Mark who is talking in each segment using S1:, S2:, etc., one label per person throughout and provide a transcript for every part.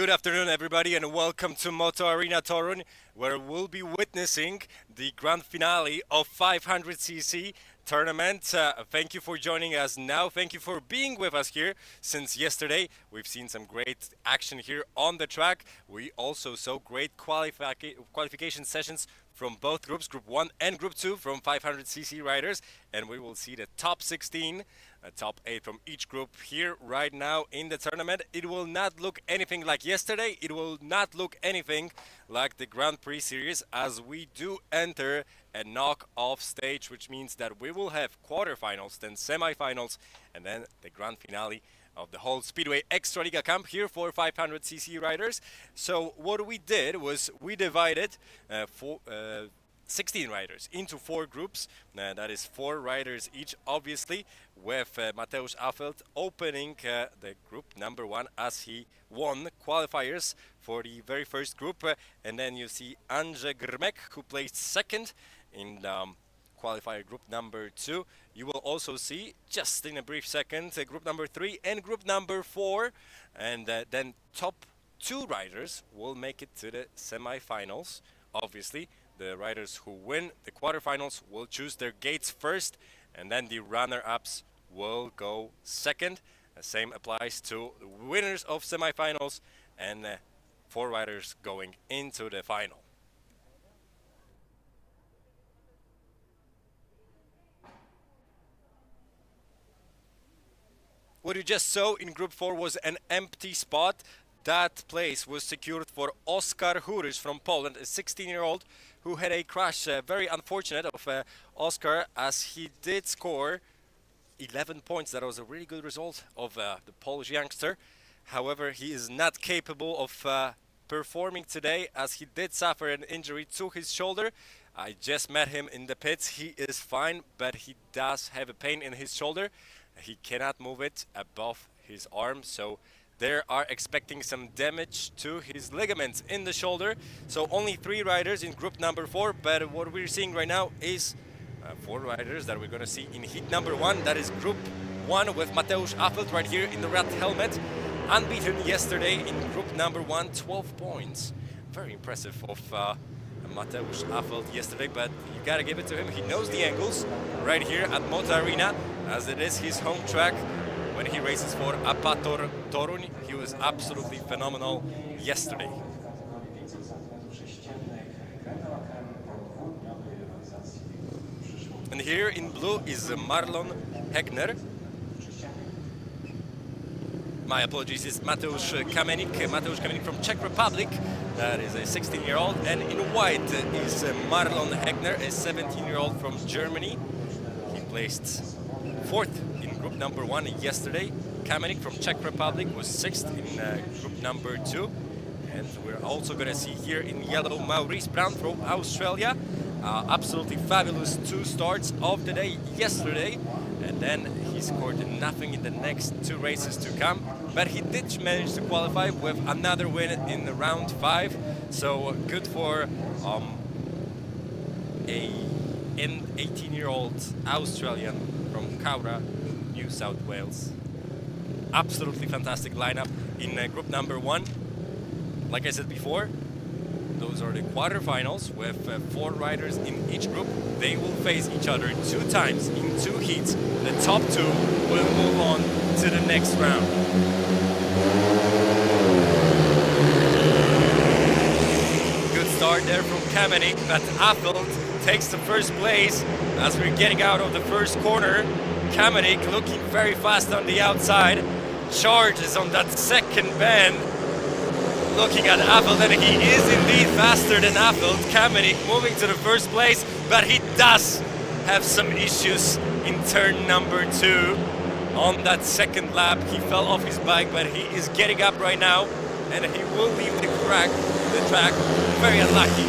S1: Good afternoon, everybody, and welcome to Moto Arena Torun, where we'll be witnessing the grand finale of 500cc tournament. Thank you for joining us now. Thank you for being with us here since yesterday. We've seen some great action here on the track. We also saw great qualification sessions from both groups, Group 1 and Group 2 from 500cc riders, and we will see the top 16, top 8 from each group here right now in the tournament. It will not look anything like yesterday. It will not look anything like the Grand Prix series, as we do enter a knock-off stage, which means that we will have quarterfinals, then semifinals, and then the grand finale of the whole Speedway Ekstraliga Camp here for 500cc riders. So what we did was we divided 16 riders into 4 groups. That is 4 riders each, obviously, with Mateusz Affelt opening the group number 1 as he won qualifiers for the very first group. And then you see Andrzej Grmek, who placed second in qualifier group number 2. You will also see, just in a brief second, group number 3 and group number 4. And then top 2 riders will make it to the semifinals. Obviously, the riders who win the quarterfinals will choose their gates first, and then the runner-ups will go second. The same applies to the winners of semifinals and 4 riders going into the final. What you just saw in Group 4 was an empty spot. That place was secured for Oskar Hurysz from Poland, a 16-year-old who had a crash. Very unfortunate of Oskar, as he did score 11 points. That was a really good result of the Polish youngster. However, he is not capable of performing today, as he did suffer an injury to his shoulder. I just met him in the pits. He is fine, but he does have a pain in his shoulder. He cannot move it above his arm, so they are expecting some damage to his ligaments in the shoulder. So only 3 riders in group number 4, but what we're seeing right now is 4 riders that we're going to see in heat number 1. That is group 1 with Mateusz Affelt right here in the red helmet. Unbeaten yesterday in group number 1, 12 points. Very impressive of Mateusz Affelt yesterday, but you gotta give it to him. He knows the angles right here at Moto Arena, as it is his home track. When he races for Apator Torun, he was absolutely phenomenal yesterday. And here in blue is Marlon Hegner. My apologies, it's Mateusz Kamenik from Czech Republic. That is a 16-year-old. And in white is Marlon Hegner, a 17-year-old from Germany. He placed 4th in group number 1 yesterday. Kamenik from Czech Republic was 6th in group number 2. And we're also going to see here in yellow Maurice Brown from Australia. Absolutely fabulous 2 starts of the day yesterday. And then he scored nothing in the next 2 races to come. But he did manage to qualify with another win in the round 5. So good for an 18-year-old Australian from Cowra, New South Wales. Absolutely fantastic lineup in group number 1. Like I said before, those are the quarterfinals with 4 riders in each group. They will face each other 2 times in 2 heats. The top 2 will move on to the next round. Good start there from Kamenik, but Affelt takes the first place as we're getting out of the first corner. Kamenik looking very fast on the outside. Charges on that second bend. Looking at Affelt, and he is indeed faster than Affelt. Kamenik moving to the first place, but he does have some issues in turn number 2. On that second lap, he fell off his bike, but he is getting up right now, and he will leave the track. Very unlucky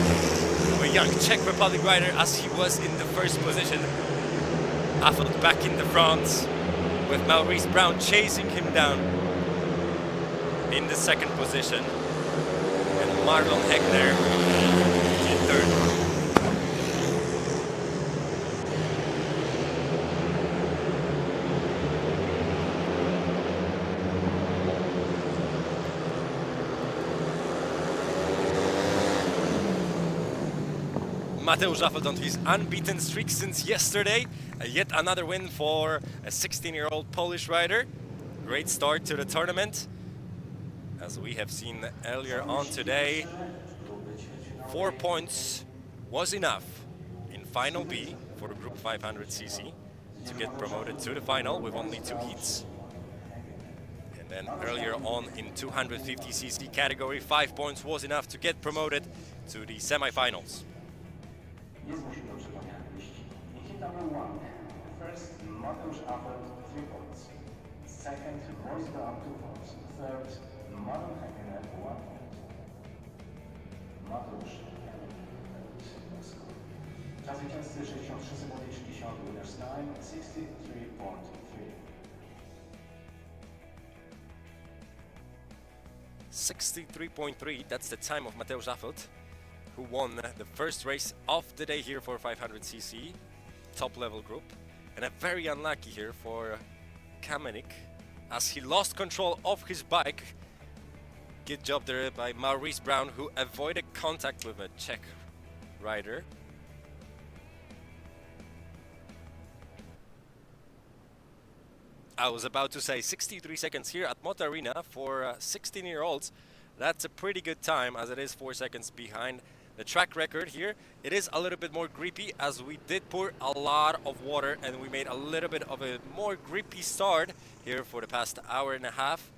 S1: for a young Czech Republic rider, as he was in the first position. Affelt back in the front, with Maurice Brown chasing him down in the second position. Marlon Hegner in 3rd. Mateusz Affelt on his unbeaten streak since yesterday. Yet another win for a 16-year-old Polish rider. Great start to the tournament. As we have seen earlier on today, 4 points was enough in Final B for the Group 500cc to get promoted to the final with only 2 heats. And then earlier on in 250cc category, 5 points was enough to get promoted to the semi-finals.
S2: First, Mateusz Affelt, 3 points. Second, Royce Brown, 2 points. Third, Madon Hakkinen, 1 point. Mateusz czas zwycięzcy 63 sekundy 60, winner's time 63.3.
S1: 63.3, that's the time of Mateusz Affelt, who won the first race of the day here for 500cc, top level group. And a very unlucky here for Kamenik, as he lost control of his bike. Good job there by Maurice Brown, who avoided contact with a Czech rider. I was about to say 63 seconds here at Moto Arena for 16-year-olds. That's a pretty good time, as it is 4 seconds behind the track record here. It is a little bit more grippy, as we did pour a lot of water and we made a little bit of a more grippy start here for the past hour and a half.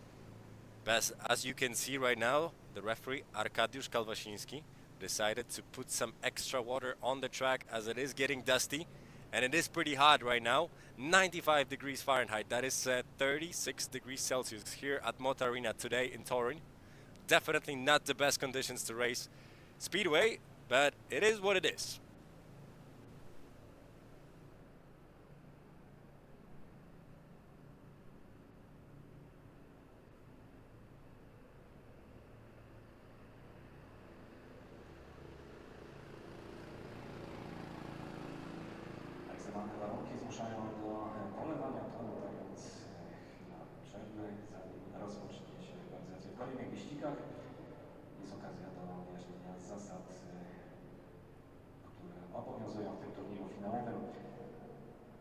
S1: But as you can see right now, the referee Arkadiusz Kalwasiński decided to put some extra water on the track, as it is getting dusty and it is pretty hot right now. 95 degrees Fahrenheit, that is 36 degrees Celsius here at Moto Arena today in Torun. Definitely not the best conditions to race Speedway, but it is what it is.
S2: Ekstremalne warunki zmuszają do polewania toru, tak więc chwila przerwy, zanim rozpocznie się rywalizacja w kolejnych wyścigach. Jest okazja do wyjaśnienia zasad, które obowiązują w tym turnieju finałowym.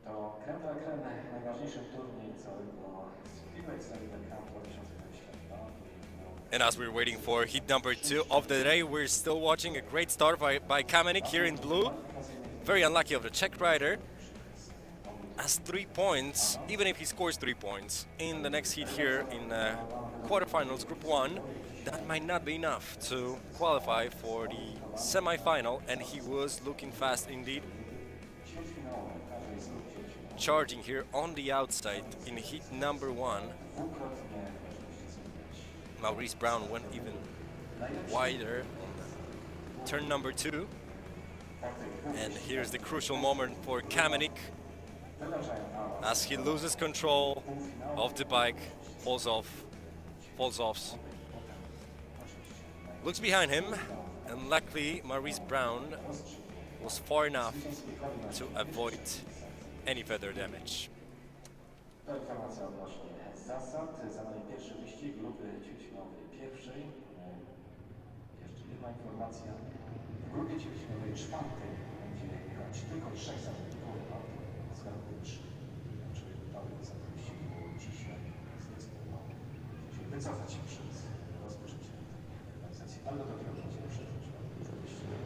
S2: To crème de la crème, najważniejszy turniej całego Speedway Ekstraliga Camp 2022.
S1: And as we're waiting for heat number 2 of the day, we're still watching a great start by Kamenik here in blue. Very unlucky of the Czech rider. Has 3 points, even if he scores 3 points in the next heat here in quarterfinals, Group 1, that might not be enough to qualify for the semi-final, and he was looking fast indeed. Charging here on the outside in heat number 1. Maurice Brown went even wider on turn number 2. And here's the crucial moment for Kamenik, as he loses control of the bike, falls off. Looks behind him, and luckily Maurice Brown was far enough to avoid any further damage.
S2: To informacja odnośnie zasad. Za nami pierwszy wyścig grupy ćwierćfinałowej pierwszej. Jeszcze jedna informacja. W grupie ćwierćfinałowej czwartej będzie jechać tylko 3 zawodników, a Oskar Hurycz, czyli gotowy do wyścigu dzisiaj, zdecydował się wycofać się przed rozpoczęciem rywalizacji. Ale do takiego będzie przeżyć dużo wyścigów.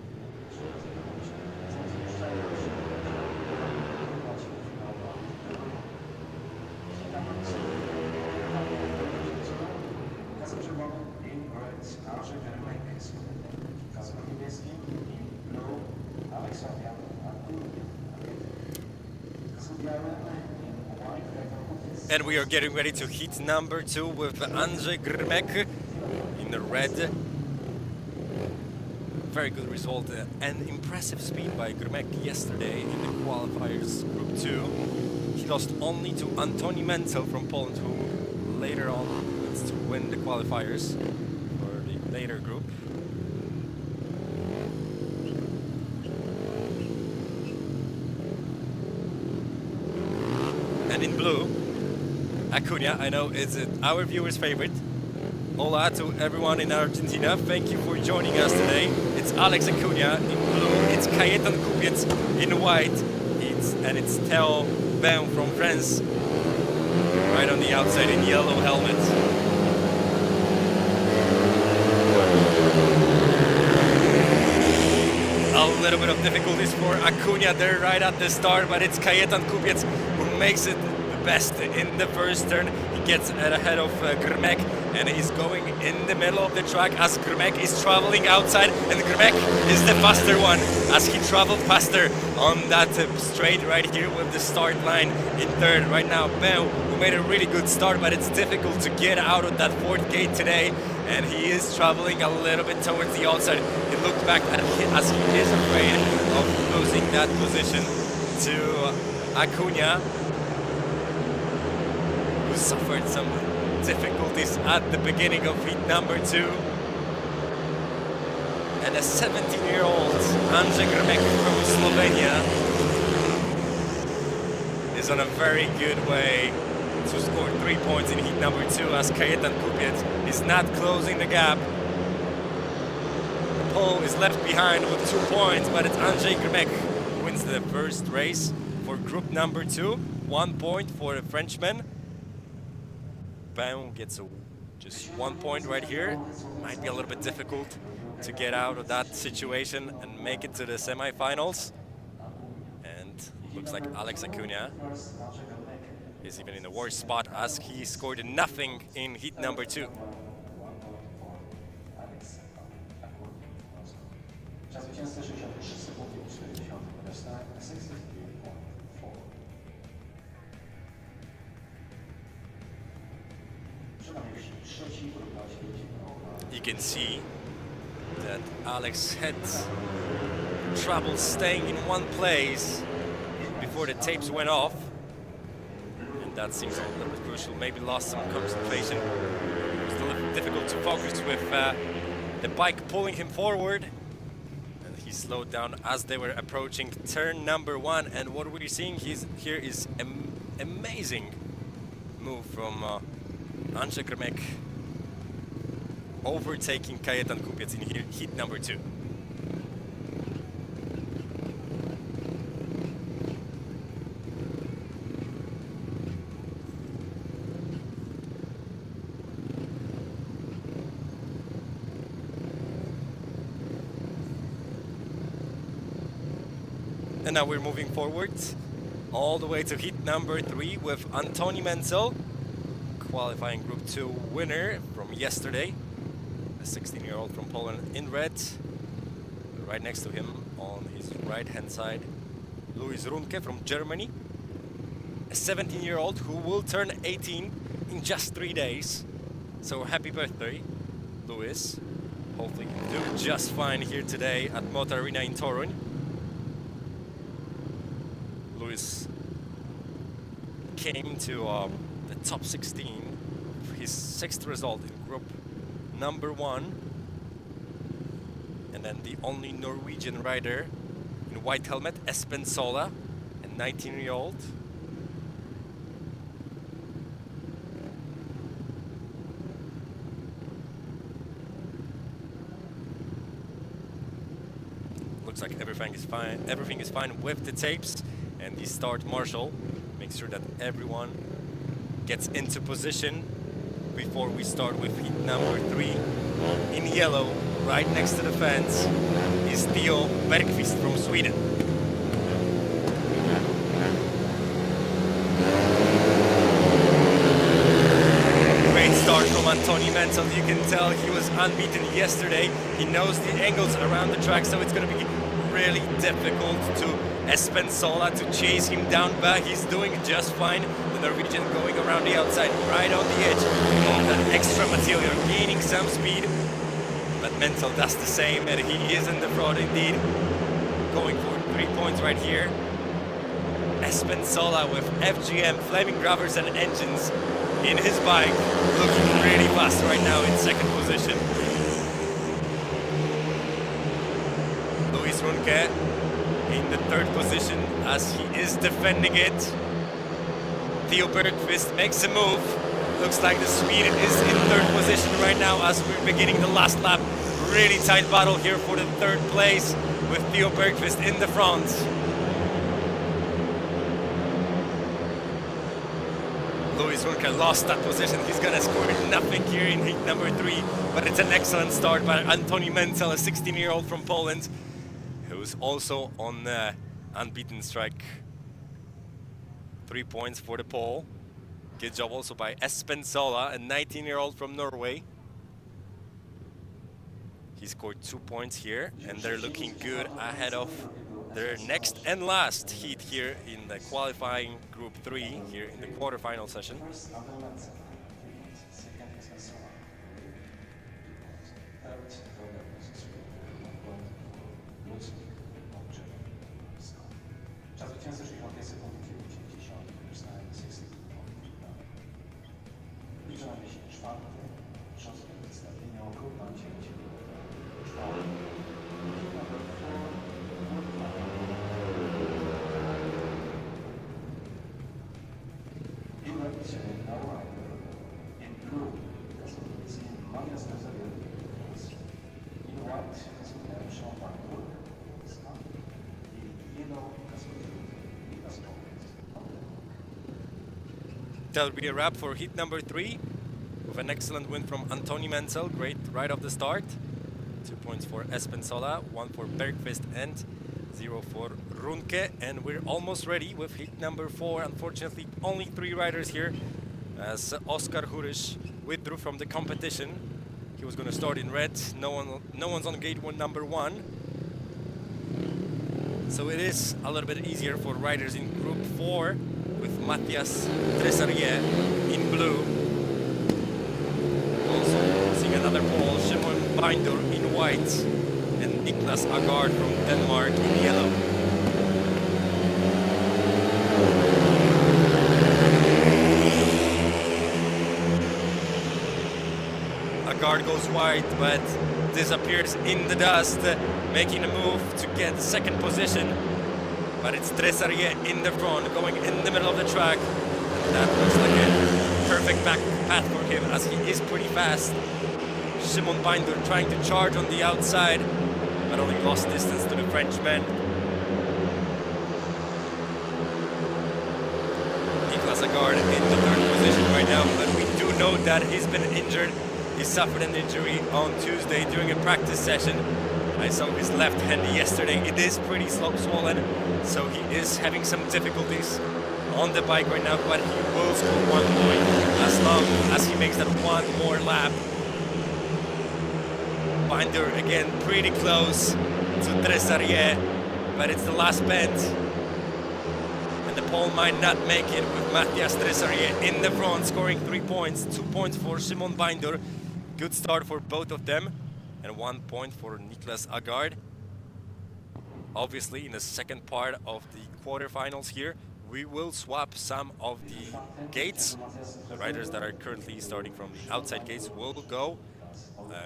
S1: And we are getting ready to heat number 2 with Andrzej Grmek in the red. Very good result and impressive speed by Grmek yesterday in the qualifiers Group 2. He lost only to Antoni Menzel from Poland, who later on wants to win the qualifiers for the later group. And in blue, Acuna, I know it's our viewers' favorite. Hola to everyone in Argentina. Thank you for joining us today. It's Alex Acuna in blue. it's Kajetan Kupiec in white, and it's Theo Ben from France right on the outside in yellow helmet. A little bit of difficulties for Acuna there right at the start, but it's Kajetan Kupiec who makes it the best in the first turn. He gets ahead of Grmek, and he's going in the middle of the track as Grmek is traveling outside, and Grmek is the faster one as he traveled faster on that straight right here with the start line in third. Right now, Ben, who made a really good start, but it's difficult to get out of that fourth gate today, and he is traveling a little bit towards the outside. He looked back at it as he is afraid of losing that position to Acuna, who suffered some difficulties at the beginning of heat number 2. And a 17-year-old Andrzej Grmek from Slovenia is on a very good way to score 3 points in heat number 2 as Kajetan Kupiec is not closing the gap. Paul is left behind with 2 points, but it's Andrzej Grmek who wins the first race for group number 2. 1 point for the Frenchman. Ben gets just 1 point right here. Might be a little bit difficult to get out of that situation and make it to the semi-finals. And looks like Alex Acuna is even in a worse spot as he scored nothing in heat number 2. You can see that Alex had trouble staying in one place before the tapes went off, and that seems a little bit crucial. Maybe lost some concentration. It was a little difficult to focus with the bike pulling him forward, and he slowed down as they were approaching turn number 1. And what we're seeing here is an amazing move from Andrzej Grmek, overtaking Kajetan Kupiec in heat number 2. And now we're moving forward all the way to heat number 3 with Antoni Menzel, qualifying Group 2 winner from yesterday. A 16-year-old from Poland in red. Right next to him on his right-hand side, Louis Runke from Germany. A 17-year-old who will turn 18 in just 3 days. So happy birthday, Louis. Hopefully you do just fine here today at Motor Arena in Toruń. Louis came to the top 16, his 6th result in group number 1, and then the only Norwegian rider in white helmet, Espen Sola, a 19-year-old. Looks like everything is fine. Everything is fine with the tapes, and the start marshal makes sure that everyone gets into position before we start with heat number 3. In yellow, right next to the fence, is Theo Bergqvist from Sweden. Great start from Antoni Menzel. You can tell he was unbeaten yesterday. He knows the angles around the track, so it's going to be really difficult to Espen Sola to chase him down, but he's doing just fine. The Norwegian going around the outside, right on the edge of that extra material, gaining some speed. But Menzel does the same, and he is in the front indeed. Going for 3 points right here. Espen Sola with FGM, flaming rubbers and engines in his bike, looking really fast right now in 2nd position. Louis Runke in the 3rd position as he is defending it. Theo Bergqvist makes a move. Looks like the Swede is in 3rd position right now as we're beginning the last lap. Really tight battle here for the 3rd place. with Theo Bergqvist in the front. Luis Runke lost that position. He's gonna score nothing here in heat number 3, but it's an excellent start by Antoni Mencel, a 16-year-old from Poland, who's also on unbeaten strike. 3 points for the pole. Good job also by Espen Sola, a 19-year-old from Norway. He scored 2 points here, and they're looking good ahead of their next and last heat here in the qualifying Group 3 here in the quarterfinal session. That'll be a wrap for heat number 3 with an excellent win from Antoni Mencel. Great right off the start. 2 points for Espen Sola, 1 for Bergqvist and 0 for Runke. And we're almost ready with heat number 4. Unfortunately, only 3 riders here as Oskar Hurisch withdrew from the competition. He was going to start in red. No one's on gate number 1. So it is a little bit easier for riders in Group 4 with Matthias Tresarrier in blue. Also seeing another pole, Simon Binder in white and Niklas Agard from Denmark in yellow. Agard goes wide but disappears in the dust, making a move to get second position. But it's Tresarrier in the front, going in the middle of the track. And that looks like a perfect back path for him as he is pretty fast. Simon Binder trying to charge on the outside, but only lost distance to the Frenchman. Niklas Agard in the 3rd position right now, but we do know that he's been injured. He suffered an injury on Tuesday during a practice session. I saw his left hand yesterday. It is pretty swollen, so he is having some difficulties on the bike right now, but he will score 1 point as long as he makes that 1 more lap. Binder again pretty close to Tresarrier, but it's the last bend. And the pole might not make it with Matthias Tresarrier in the front, scoring 3 points, 2 points for Simon Binder. Good start for both of them. And 1 point for Niklas Agard. Obviously, in the second part of the quarterfinals here, we will swap some of the gates. The riders that are currently starting from the outside gates will go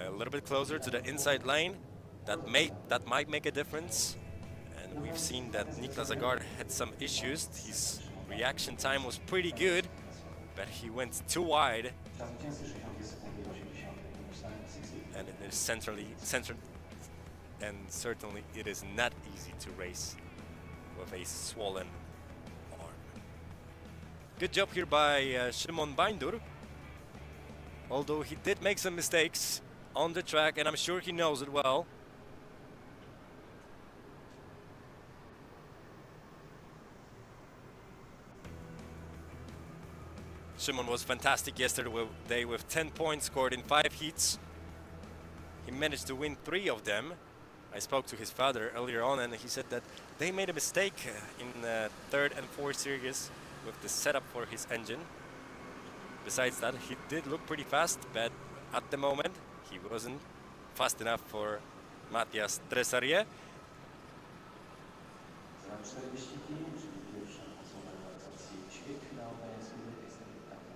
S1: a little bit closer to the inside lane. That might make a difference. And we've seen that Niklas Agard had some issues. His reaction time was pretty good, but he went too wide. And it is certainly it is not easy to race with a swollen arm. Good job here by Simon Binder, although he did make some mistakes on the track, and I'm sure he knows it well. Simon was fantastic yesterday with 10 points scored in 5 heats. He managed to win 3 of them. I spoke to his father earlier on, and he said that they made a mistake in the 3rd and 4th series with the setup for his engine. Besides that, he did look pretty fast, but at the moment he wasn't fast enough for Matthias Tresarrier.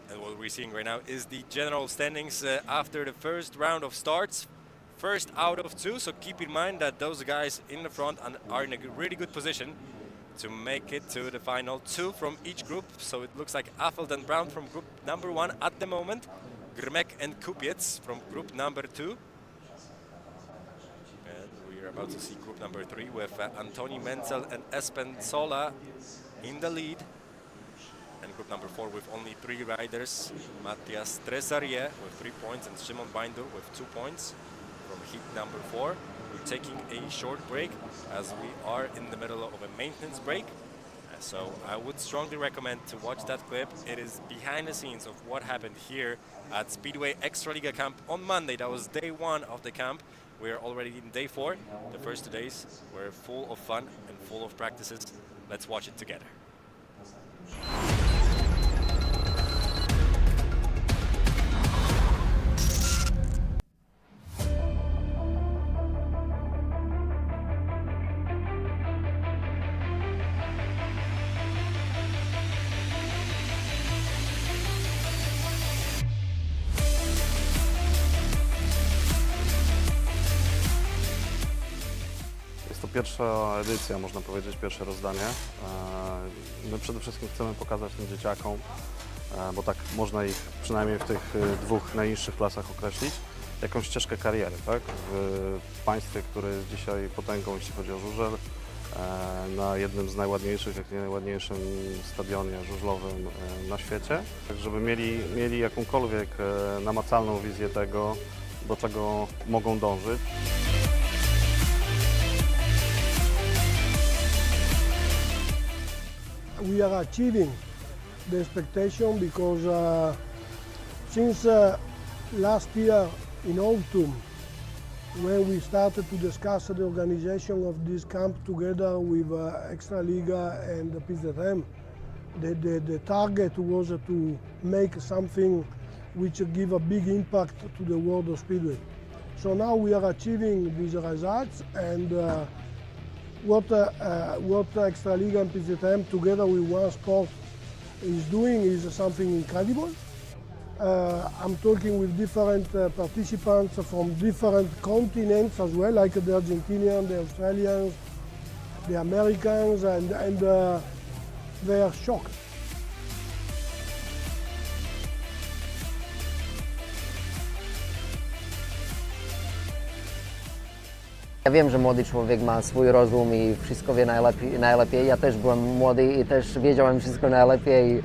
S1: And what we're seeing right now is the general standings after the first round of starts. First out of 2, so keep in mind that those guys in the front are in a really good position to make it to the final. 2 from each group, so it looks like Affelt and Brown from group number 1 at the moment, Grmek and Kupiec from group number 2. And we are about to see group number 3 with Antoni Menzel and Espen Sola in the lead. And group number 4 with only 3 riders, Matthias Tresarrier with 3 points and Szymon Binder with 2 points from heat number 4. We're taking a short break as we are in the middle of a maintenance break. So I would strongly recommend to watch that clip. It is behind the scenes of what happened here at Speedway Ekstraliga Camp on Monday. That was day 1 of the camp. We're already in day 4. The first 2 days were full of fun and full of practices. Let's watch it together.
S3: Jest to pierwsza edycja, można powiedzieć, pierwsze rozdanie. My przede wszystkim chcemy pokazać tym dzieciakom, bo tak można ich przynajmniej w tych 2 najniższych klasach określić, jakąś ścieżkę kariery, tak? W państwie, które jest dzisiaj potęgą, jeśli chodzi o żużel, na jednym z najładniejszych, jak nie najładniejszym stadionie żużlowym na świecie, tak żeby mieli jakąkolwiek namacalną wizję tego, do czego mogą dążyć.
S4: We are achieving the expectation because since last year in autumn, when we started to discuss the organization of this camp together with Ekstraliga and the PZM, the target was to make something which give a big impact to the world of Speedway. So now we are achieving these results, and what Ekstraliga and PZM together with One Sport is doing is something incredible. I'm talking with different participants from different continents as well, like the Argentinians, the Australians, the Americans, and they are shocked.
S5: Ja wiem, że młody człowiek ma swój rozum i wszystko wie najlepiej. Ja też byłem młody i też wiedziałem wszystko najlepiej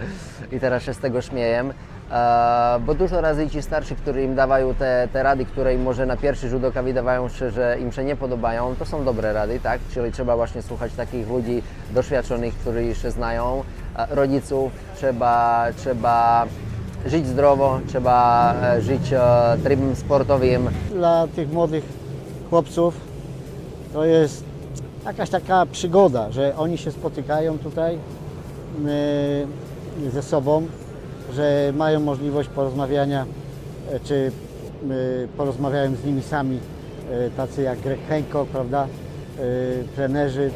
S5: i teraz się z tego śmieję. Bo dużo razy ci starsi, którzy im dawają te rady, które im może na pierwszy rzut oka wydawają się, że im się nie podobają, to są dobre rady, tak? Czyli trzeba właśnie słuchać takich ludzi doświadczonych, którzy jeszcze znają, rodziców, trzeba żyć zdrowo, trzeba żyć trybem sportowym.
S6: Dla tych młodych chłopców to jest jakaś taka przygoda, że oni się spotykają tutaj ze sobą, że mają możliwość porozmawiania, czy porozmawiają z nimi sami, tacy jak Greg Hancock, prawda, trenerzy.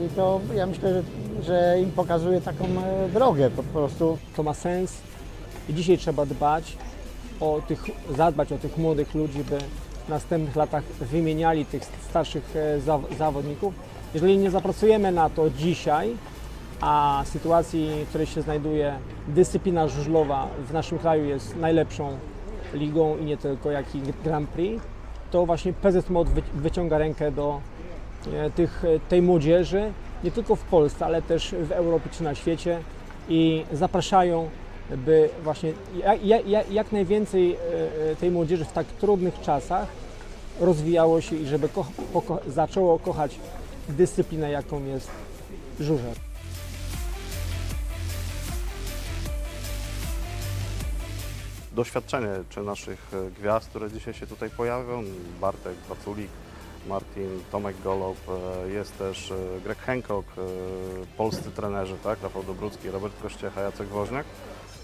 S6: I to ja myślę, że im pokazuje taką drogę po prostu.
S7: To ma sens i dzisiaj trzeba zadbać o tych młodych ludzi, by w następnych latach wymieniali tych starszych zawodników. Jeżeli nie zapracujemy na to dzisiaj, a sytuacji, w której się znajduje dyscyplina żużlowa w naszym kraju jest najlepszą ligą i nie tylko, jak i Grand Prix, to właśnie PZMOD wyciąga rękę do tej młodzieży, nie tylko w Polsce, ale też w Europie czy na świecie i zapraszają, by właśnie jak najwięcej tej młodzieży w tak trudnych czasach rozwijało się i żeby zaczęło kochać dyscyplinę, jaką jest żużel.
S3: Doświadczenie czy naszych gwiazd, które dzisiaj się tutaj pojawią, Bartek, Waculik, Martin, Tomek Golob, jest też Greg Hancock, polscy trenerzy, tak? Rafał Dobrucki, Robert Kościecha, Jacek Woźniak,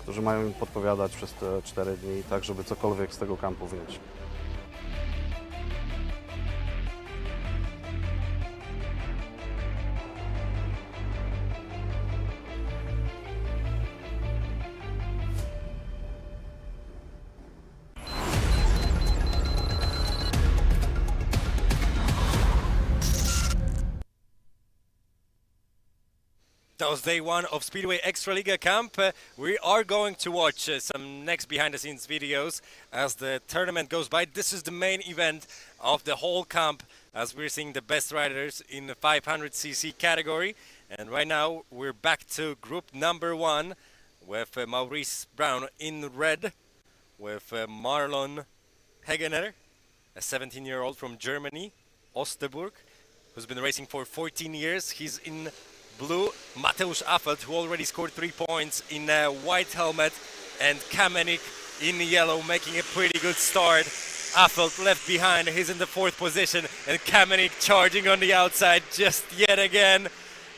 S3: którzy mają im podpowiadać przez te 4 dni, tak żeby cokolwiek z tego kampu wnieść.
S1: That was day 1 of Speedway Ekstraliga Camp. We are going to watch some next behind-the-scenes videos as the tournament goes by. This is the main event of the whole camp. as we're seeing the best riders in the 500cc category. And right now we're back to group number 1 with Maurice Brown in red, with Marlon Hegener, a 17-year-old from Germany, Osterburg, who's been racing for 14 years. He's in blue. Mateusz Affelt, who already scored 3 points in a white helmet, and Kamenik in yellow, making a pretty good start. Affelt left behind, he's in the 4th position, and Kamenik charging on the outside just yet again,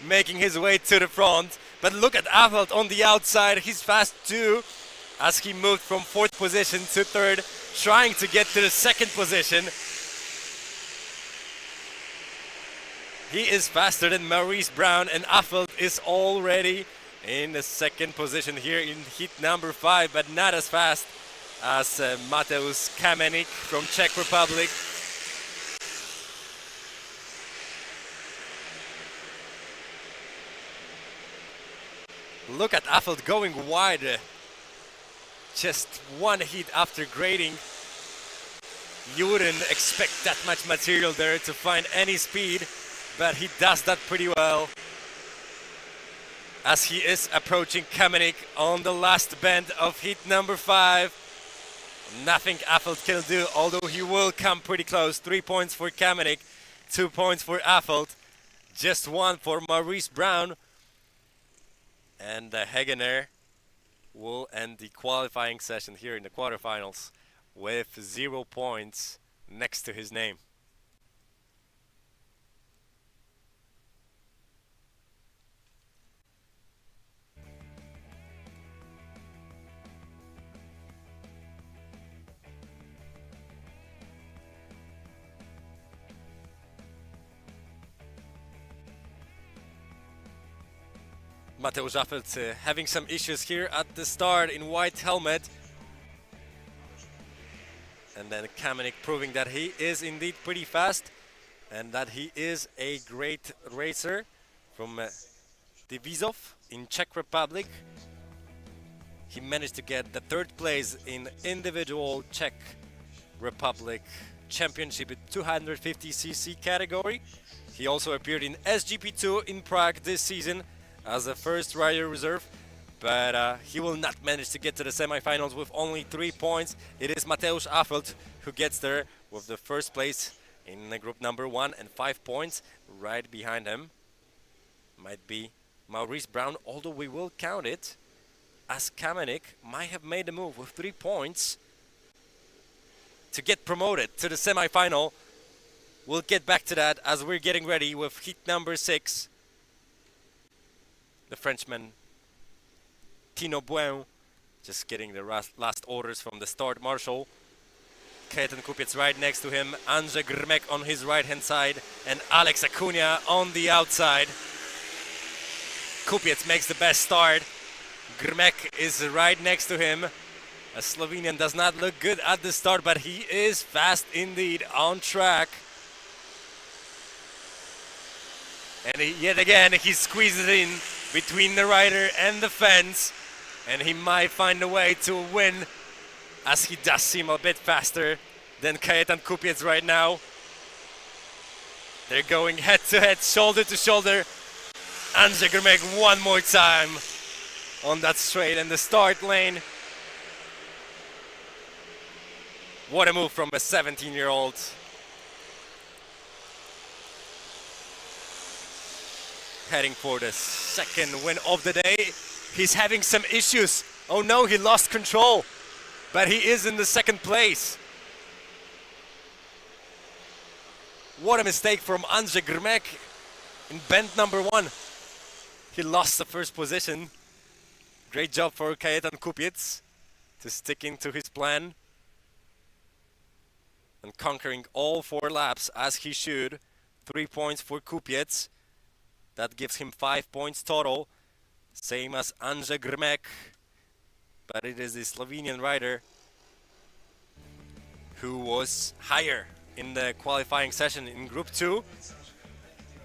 S1: making his way to the front. But look at Affelt on the outside, he's fast too, as he moved from 4th position to 3rd, trying to get to the 2nd position. He is faster than Maurice Brown, and Affelt is already in the 2nd position here in heat number 5, but not as fast as Mateusz Kamenik from Czech Republic. Look at Affelt going wide, just 1 heat after grading. You wouldn't expect that much material there to find any speed, but he does that pretty well, as he is approaching Kamenik on the last bend of heat number 5. Nothing Affelt can do, although he will come pretty close. 3 points for Kamenik, 2 points for Affelt, just 1 for Maurice Brown. And Hegener will end the qualifying session here in the quarterfinals with 0 points next to his name. Mateusz Affelt having some issues here at the start in white helmet. And then Kamenik proving that he is indeed pretty fast and that he is a great racer from Divizov in Czech Republic. He managed to get the 3rd place in individual Czech Republic Championship in 250cc category. He also appeared in SGP2 in Prague this season as a first rider reserve, but he will not manage to get to the semifinals with only 3 points. It is Mateusz Affelt who gets there with the 1st place in the group number 1 and 5 points. Right behind him might be Maurice Brown, although we will count it as Kamenik might have made a move with 3 points to get promoted to the semifinal. We'll get back to that as we're getting ready with heat number 6. The Frenchman Tino Bouin just getting the last orders from the start marshal. Kajetan Kupiec right next to him, Andrzej Grmek on his right hand side, and Alex Acuna on the outside. Kupiec makes the best start. Grmek is right next to him. A Slovenian does not look good at the start, but he is fast indeed on track. And yet again he squeezes in between the rider and the fence, and he might find a way to win, as he does seem a bit faster than Kajetan Kupiec right now. They're going head to head, shoulder to shoulder. Andrzej Grmek one more time on that straight in the start lane. What a move from a 17-year-old. Heading for the 2nd win of the day. He's having some issues. Oh no, he lost control. But he is in the 2nd place. What a mistake from Andrzej Grmek in bend number 1. He lost the 1st position. Great job for Kajetan Kupiec to sticking to his plan and conquering all 4 laps as he should. 3 points for Kupiec. That gives him 5 points total, same as Andrzej Grmek, but it is the Slovenian rider who was higher in the qualifying session in Group 2.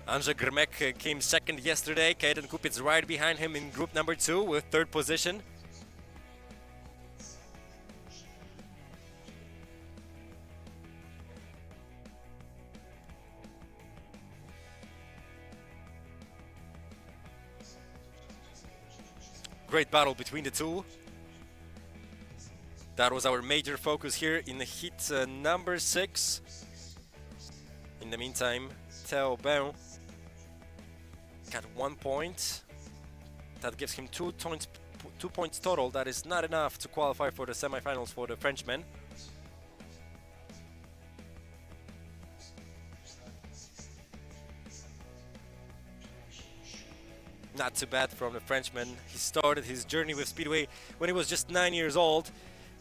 S1: Andrzej Grmek came 2nd yesterday, Kajetan Kupiec right behind him in Group number 2 with 3rd position. Great battle between the two. That was our major focus here in the heat number 6. In the meantime, Theo Ben got 1 point. That gives him 2 points total. That is not enough to qualify for the semifinals for the Frenchman. Not too bad from the Frenchman. He started his journey with Speedway when he was just 9 years old.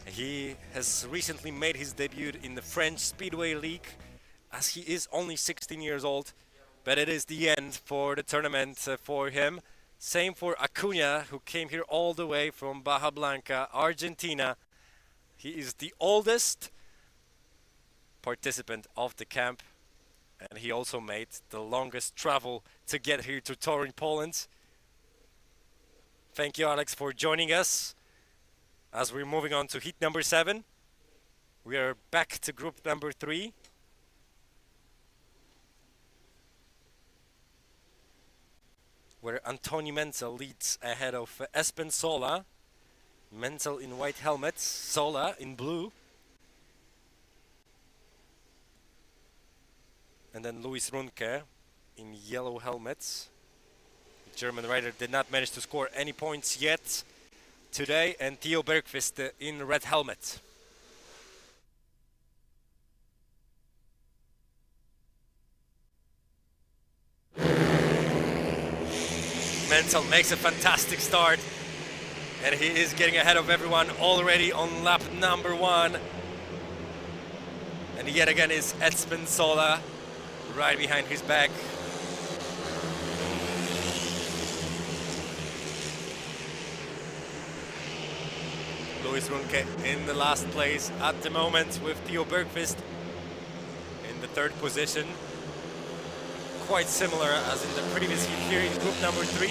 S1: He has recently made his debut in the French Speedway League as he is only 16 years old. But it is the end for the tournament for him. Same for Acuna, who came here all the way from Baja Blanca, Argentina. He is the oldest participant of the camp, and he also made the longest travel to get here to Torun, Poland. Thank you, Alex, for joining us. As we're moving on to heat number 7, we are back to group number 3. Where Antoni Menzel leads ahead of Espen Sola. Menzel in white helmets, Sola in blue. And then Luis Runke in yellow helmets. The German rider did not manage to score any points yet today, and Theo Bergqvist in red helmet. Menzel makes a fantastic start, and he is getting ahead of everyone already on lap number 1. And yet again is Espen Sola right behind his back. Luis Runke in the last place at the moment, with Theo Bergqvist in the 3rd position. Quite similar as in the previous heat here in group number 3.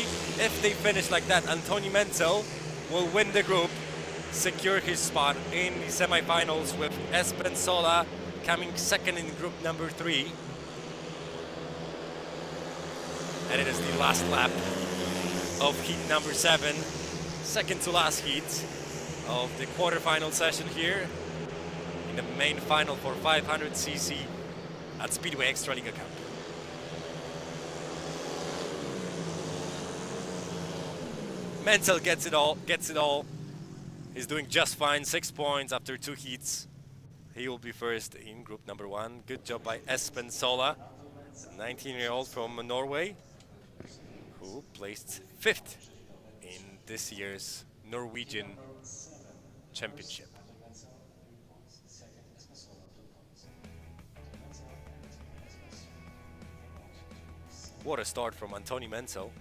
S1: If they finish like that, Antoni Menzel will win the group, secure his spot in the semifinals, with Espen Sola coming 2nd in group number 3. And it is the last lap of heat number 7, second to last heat of the quarterfinal session here in the main final for 500cc at Speedway Ekstraliga Camp. Menzel gets it all. He's doing just fine, 6 points after 2 heats. He will be first in group number 1. Good job by Espen Sola, a 19-year-old from Norway, who placed 5th in this year's Norwegian Championship. What a start from Antoni Menzel.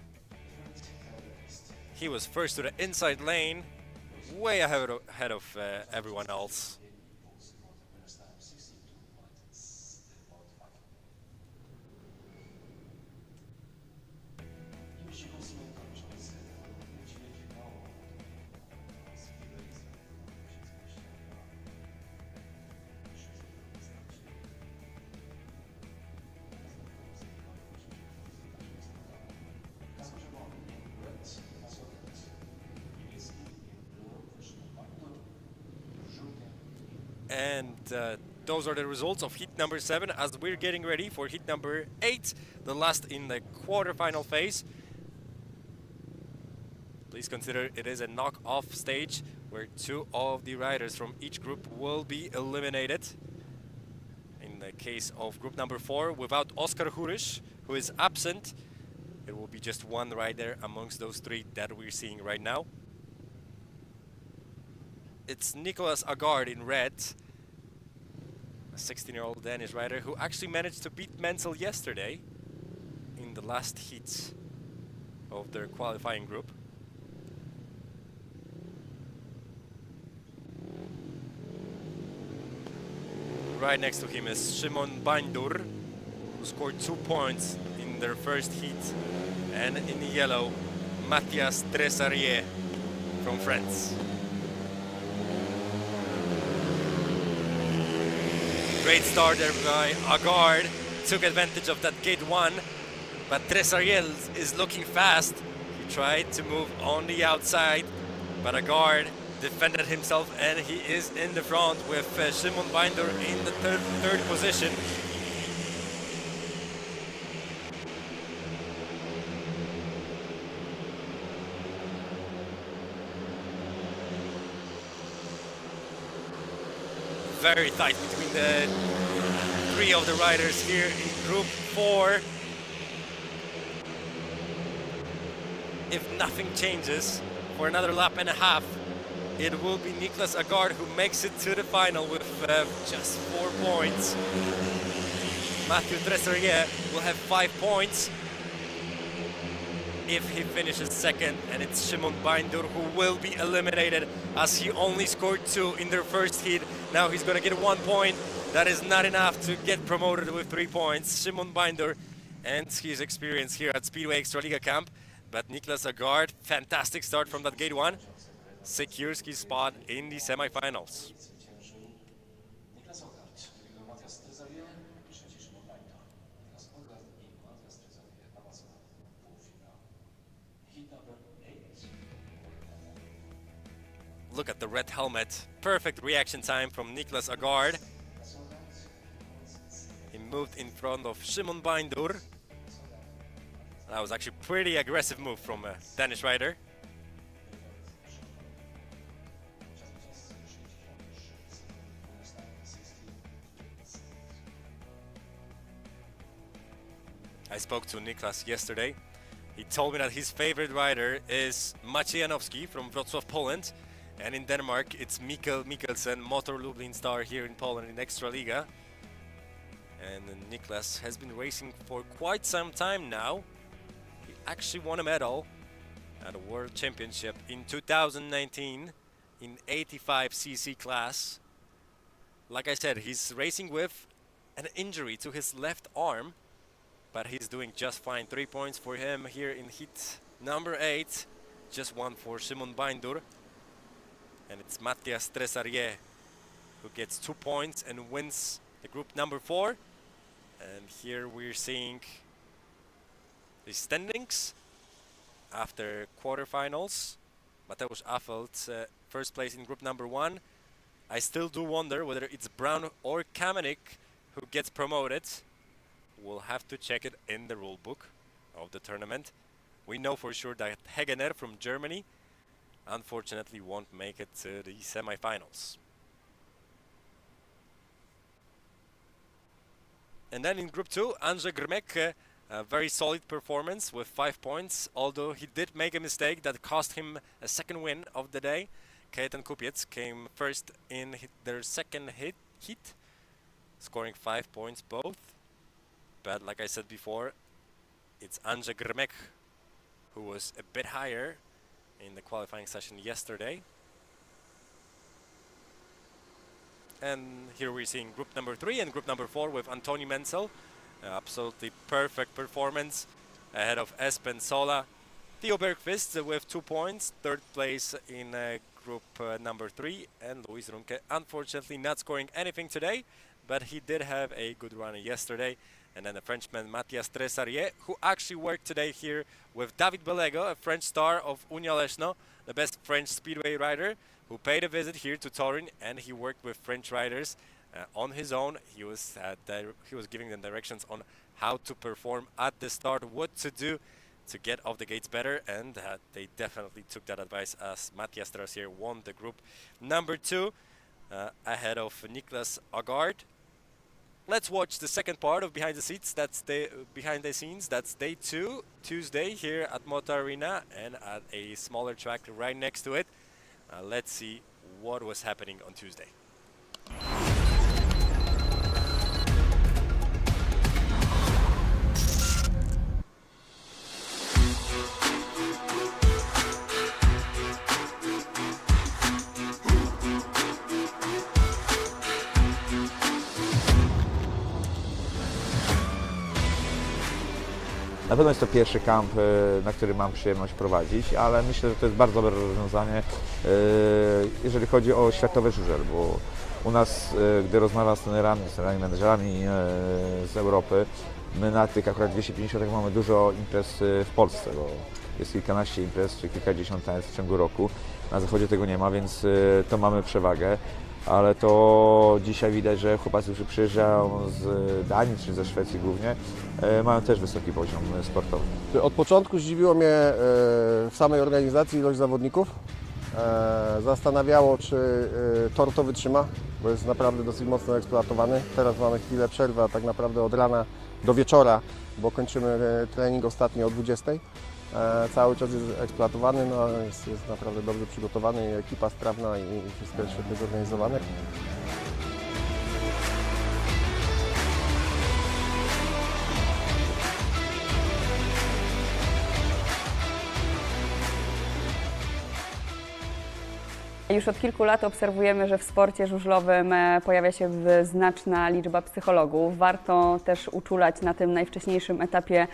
S1: He was first to the inside lane, way ahead of everyone else. And those are the results of heat number 7 as we're getting ready for heat number 8, the last in the quarterfinal phase. Please consider it is a knock-off stage where 2 of the riders from each group will be eliminated. In the case of group number 4, without Oskar Hurisch, who is absent, it will be just 1 rider amongst those 3 that we're seeing right now. It's Nicolas Agard in red, a 16-year-old Danish rider who actually managed to beat Menzel yesterday in the last heats of their qualifying group. Right next to him is Szymon Bańdur, who scored 2 points in their first heat. And in the yellow, Mathias Tressarier from France. Great start there by Agard, took advantage of that gate 1, but Tressariel is looking fast. He tried to move on the outside, but a guard defended himself, and he is in the front with Szymon Binder in the third position. Very tight between the three of the riders here in Group 4. If nothing changes for another lap and a half, it will be Niklas Agard who makes it to the final with just 4 points. Mathieu Trésorier will have 5 points if he finishes second, and it's Szymon Binder who will be eliminated as he only scored 2 in their first heat. Now he's gonna get 1 point. That is not enough to get promoted with 3 points. Szymon Binder and his experience here at Speedway Ekstraliga Camp. But Niklas Agard, fantastic start from that gate 1, secures his spot in the semifinals.
S2: Zwyciężył Niklas Ogard, drugiego Matias Trésorier, trzeci Szymon Binder. Niklas Ogard i Matias Trésorier awansował w półfinał. Hit number 8.
S1: Look at the red helmet. Perfect reaction time from Niklas Agard. He moved in front of Szymon Binder. That was actually a pretty aggressive move from a Danish rider. I spoke to Niklas yesterday. He told me that his favorite rider is Maciej Janowski from Wrocław, Poland. And in Denmark, it's Mikkel Mikkelsen, Motor Lublin star here in Poland in Ekstraliga. And Niklas has been racing for quite some time now. He actually won a medal at a World Championship in 2019 in 85cc class. Like I said, he's racing with an injury to his left arm, but he's doing just fine. 3 points for him here in heat number 8. Just 1 for Szymon Binder. And it's Mathias Trésorier who gets 2 points and wins the group number 4. And here we're seeing the standings after quarterfinals. Mateusz Affelt, first place in group number 1. I still do wonder whether it's Brown or Kamenik who gets promoted. We'll have to check it in the rule book of the tournament. We know for sure that Hegener from Germany unfortunately won't make it to the semifinals. And then in Group 2, Andrzej Grmek, a very solid performance with 5 points, although he did make a mistake that cost him a second win of the day. Kajetan Kupiec came first in their second heat, scoring 5 points both. But like I said before, it's Andrzej Grmek who was a bit higher in the qualifying session yesterday. And here we're seeing group number 3 and group number 4 with Antoni Menzel. Absolutely perfect performance ahead of Espen Sola. Theo Bergqvist with 2 points, third place in group number 3, and Luis Runke unfortunately not scoring anything today, but he did have a good run yesterday. And then the Frenchman Mathias Trésorier, who actually worked today here with David Belego, a French star of Unia Leszno, the best French speedway rider, who paid a visit here to Turin, and he worked with French riders on his own. He was giving them directions on how to perform at the start, what to do to get off the gates better, and they definitely took that advice as Mathias Trésorier won the group number 2 ahead of Niklas Agard. Let's watch the second part of Behind the Scenes. That's behind the scenes. That's day 2, Tuesday here at Motor Arena and at a smaller track right next to it. Let's see what was happening on Tuesday.
S8: Na pewno jest to pierwszy kamp, na który mam przyjemność prowadzić, ale myślę, że to jest bardzo dobre rozwiązanie, jeżeli chodzi o światowe żużel, bo u nas, gdy rozmawiam z trenerami, menedżerami z Europy, my na tych akurat 250 mamy dużo imprez w Polsce, bo jest kilkanaście imprez czy kilkadziesiąt taniec w ciągu roku. Na zachodzie tego nie ma, więc to mamy przewagę. Ale to dzisiaj widać, że chłopacy, którzy przyjeżdżają z Danii czy ze Szwecji głównie, mają też wysoki poziom sportowy.
S9: Od początku zdziwiło mnie w samej organizacji ilość zawodników. Zastanawiało, czy tor to wytrzyma, bo jest naprawdę dosyć mocno eksploatowany. Teraz mamy chwilę przerwy, a tak naprawdę od rana do wieczora, bo kończymy trening ostatni o 20. Cały czas jest eksploatowany, no, jest naprawdę dobrze przygotowany, ekipa sprawna i wszystko jest świetnie zorganizowane.
S10: Już od kilku lat obserwujemy, że w sporcie żużlowym pojawia się znaczna liczba psychologów. Warto też uczulać na tym najwcześniejszym etapie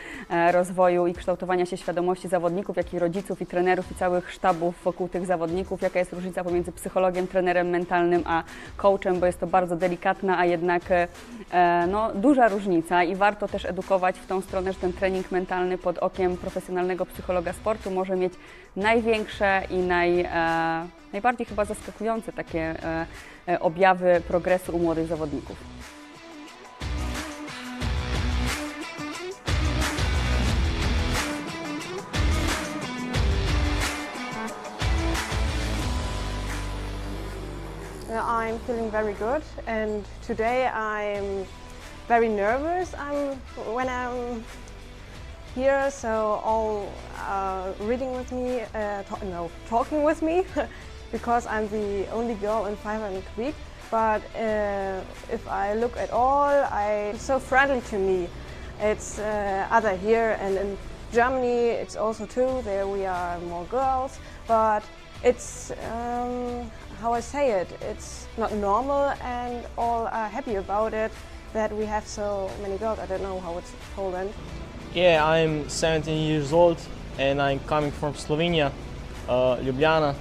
S10: rozwoju i kształtowania się świadomości zawodników, jak i rodziców, i trenerów, i całych sztabów wokół tych zawodników. Jaka jest różnica pomiędzy psychologiem, trenerem mentalnym a coachem, bo jest to bardzo delikatna, a jednak duża różnica i warto też edukować w tą stronę, że ten trening mentalny pod okiem profesjonalnego psychologa sportu może mieć największe i najbardziej chyba zaskakujące takie objawy progresu u młodych zawodników.
S11: I'm feeling very good, and today I'm very nervous when I'm here, so all reading with me, talking with me, because I'm the only girl in 500 week. But if I look at all, it's so friendly to me. It's other here, and in Germany it's also too. There we are more girls, but it's how I say it. It's not normal, and all are happy about it. That we have so many girls. I don't know how it's in Poland.
S12: Yeah, I'm 17 years old and I'm coming from Slovenia, Ljubljana,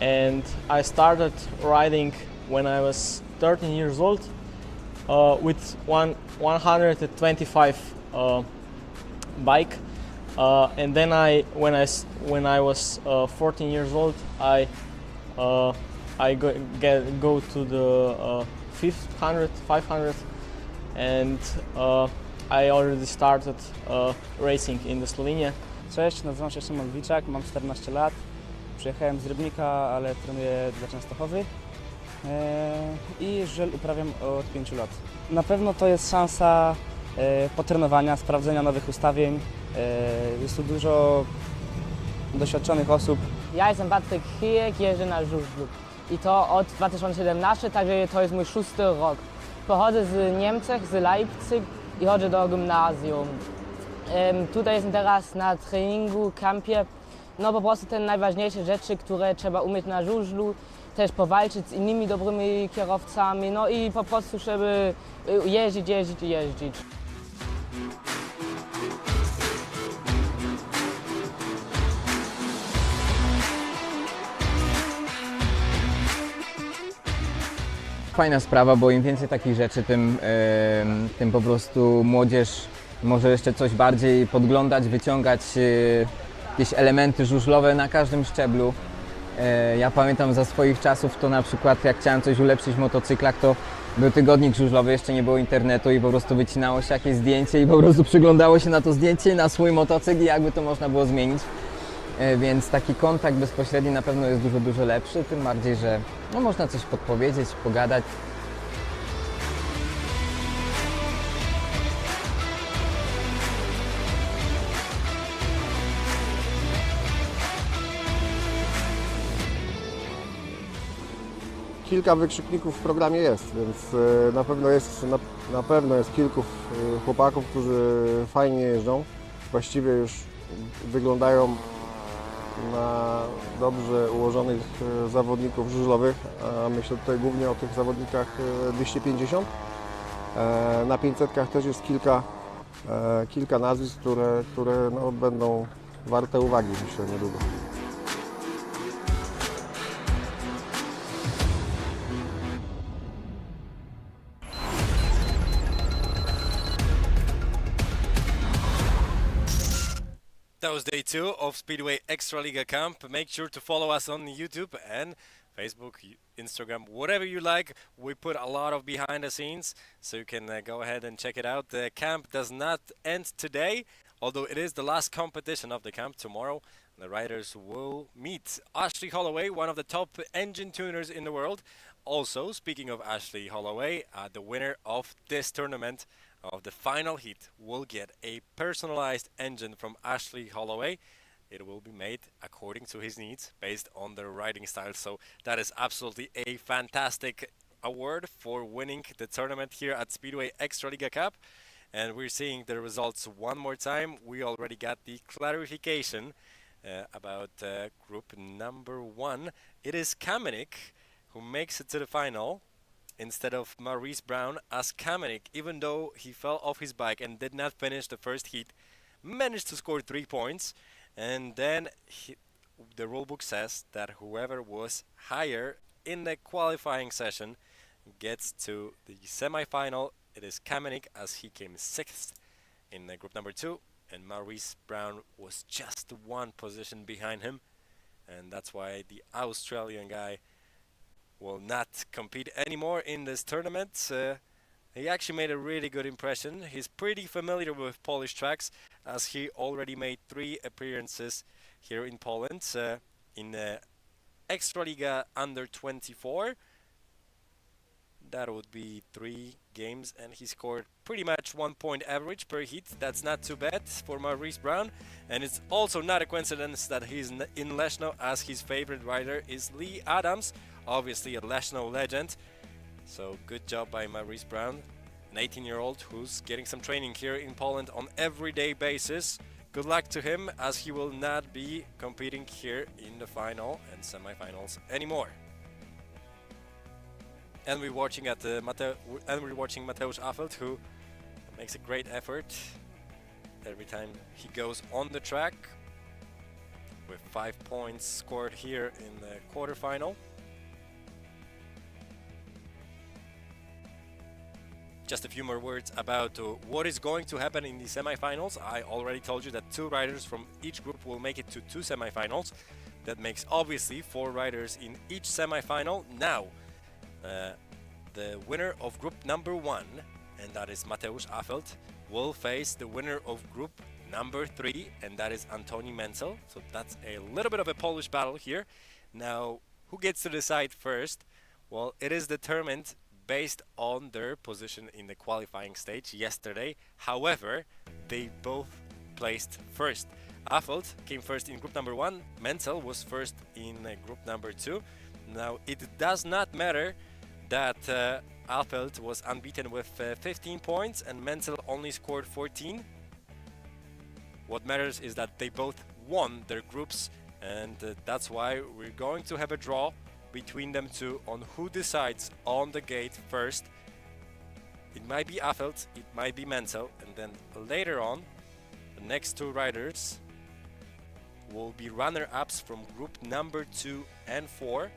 S12: and I started riding when I was 13 years old with 125 bike, and then when I was 14 years old, I go to the 500, and I already started racing in the Slovenia.
S13: Cześć, nazywam się Szymon Wiczak, mam 14 lat. Przyjechałem z Rybnika, ale trenuję dla Częstochowy i żel uprawiam od 5 lat. Na pewno to jest szansa potrenowania, sprawdzenia nowych ustawień. Jest tu dużo doświadczonych osób.
S14: Ja jestem Patryk Chijek, jeżdżę na żużlu i to od 2017, także to jest mój 6. rok. Pochodzę z Niemczech, z Leipzig i chodzę do gimnazjum. Tutaj jestem teraz na treningu, kampie. No po prostu te najważniejsze rzeczy, które trzeba umieć na żużlu, też powalczyć z innymi dobrymi kierowcami, no i po prostu, żeby jeździć.
S15: Fajna sprawa, bo im więcej takich rzeczy, tym po prostu młodzież może jeszcze coś bardziej podglądać, wyciągać jakieś elementy żużlowe na każdym szczeblu. Ja pamiętam za swoich czasów, to na przykład jak chciałem coś ulepszyć w motocyklach, to był tygodnik żużlowy, jeszcze nie było internetu i po prostu wycinało się jakieś zdjęcie i po prostu przyglądało się na to zdjęcie, na swój motocykl i jakby to można było zmienić. Więc taki kontakt bezpośredni na pewno jest dużo lepszy, tym bardziej, że no, można coś podpowiedzieć, pogadać.
S9: Kilka wykrzykników w programie jest, więc na pewno jest kilku chłopaków, którzy fajnie jeżdżą. Właściwie już wyglądają na dobrze ułożonych zawodników żużlowych, a myślę tutaj głównie o tych zawodnikach 250. Na 500 też jest kilka nazwisk, które no, będą warte uwagi, myślę, niedługo.
S1: That was day 2 of Speedway Ekstraliga Camp. Make sure to follow us on YouTube and Facebook, Instagram, whatever you like. We put a lot of behind the scenes, so you can go ahead and check it out. The camp does not end today, although it is the last competition of the camp. Tomorrow, the riders will meet Ashley Holloway, one of the top engine tuners in the world. Also, speaking of Ashley Holloway, the winner of this tournament, of the final heat, will get a personalized engine from Ashley Holloway. It will be made according to his needs, based on their riding style. So that is absolutely a fantastic award for winning the tournament here at Speedway Ekstraliga Camp. And we're seeing the results one more time. We already got the clarification about group number 1. It is Kamenik who makes it to the final instead of Maurice Brown, as Kamenik, even though he fell off his bike and did not finish the first heat, managed to score 3 points. And then the rulebook says that whoever was higher in the qualifying session gets to the semi-final. It is Kamenik, as he came 6th in group number 2, and Maurice Brown was just 1 position behind him, and that's why the Australian guy will not compete anymore in this tournament. He actually made a really good impression. He's pretty familiar with Polish tracks, as he already made 3 appearances here in Poland in Ekstraliga under 24. That would be 3 games, and he scored pretty much 1 point average per heat. That's not too bad for Maurice Brown, and it's also not a coincidence that he's in Leszno, as his favorite rider is Lee Adams, obviously a Leszno legend. So good job by Maurice Brown, an 18-year-old who's getting some training here in Poland on everyday basis. Good luck to him, as he will not be competing here in the final and semi-finals anymore. And we're watching Mateusz Affelt, who makes a great effort every time he goes on the track, with 5 points scored here in the quarterfinal. Just a few more words about what is going to happen in the semifinals. I already told you that 2 riders from each group will make it to 2 semifinals. That makes obviously 4 riders in each semifinal. Now, the winner of group number 1, and that is Mateusz Affelt, will face the winner of group number 3, and that is Antoni Menzel. So that's a little bit of a Polish battle here. Now, who gets to decide first? Well, it is determined based on their position in the qualifying stage yesterday. However, they both placed first. Affelt came first in group number 1, Menzel was first in group number 2. Now, it does not matter that Affelt was unbeaten with 15 points and Menzel only scored 14. What matters is that they both won their groups, and that's why we're going to have a draw between them 2 on who decides on the gate first. It might be Affelt, it might be Menzel, and then later on, the next 2 riders will be runner-ups from group number 2 and 4.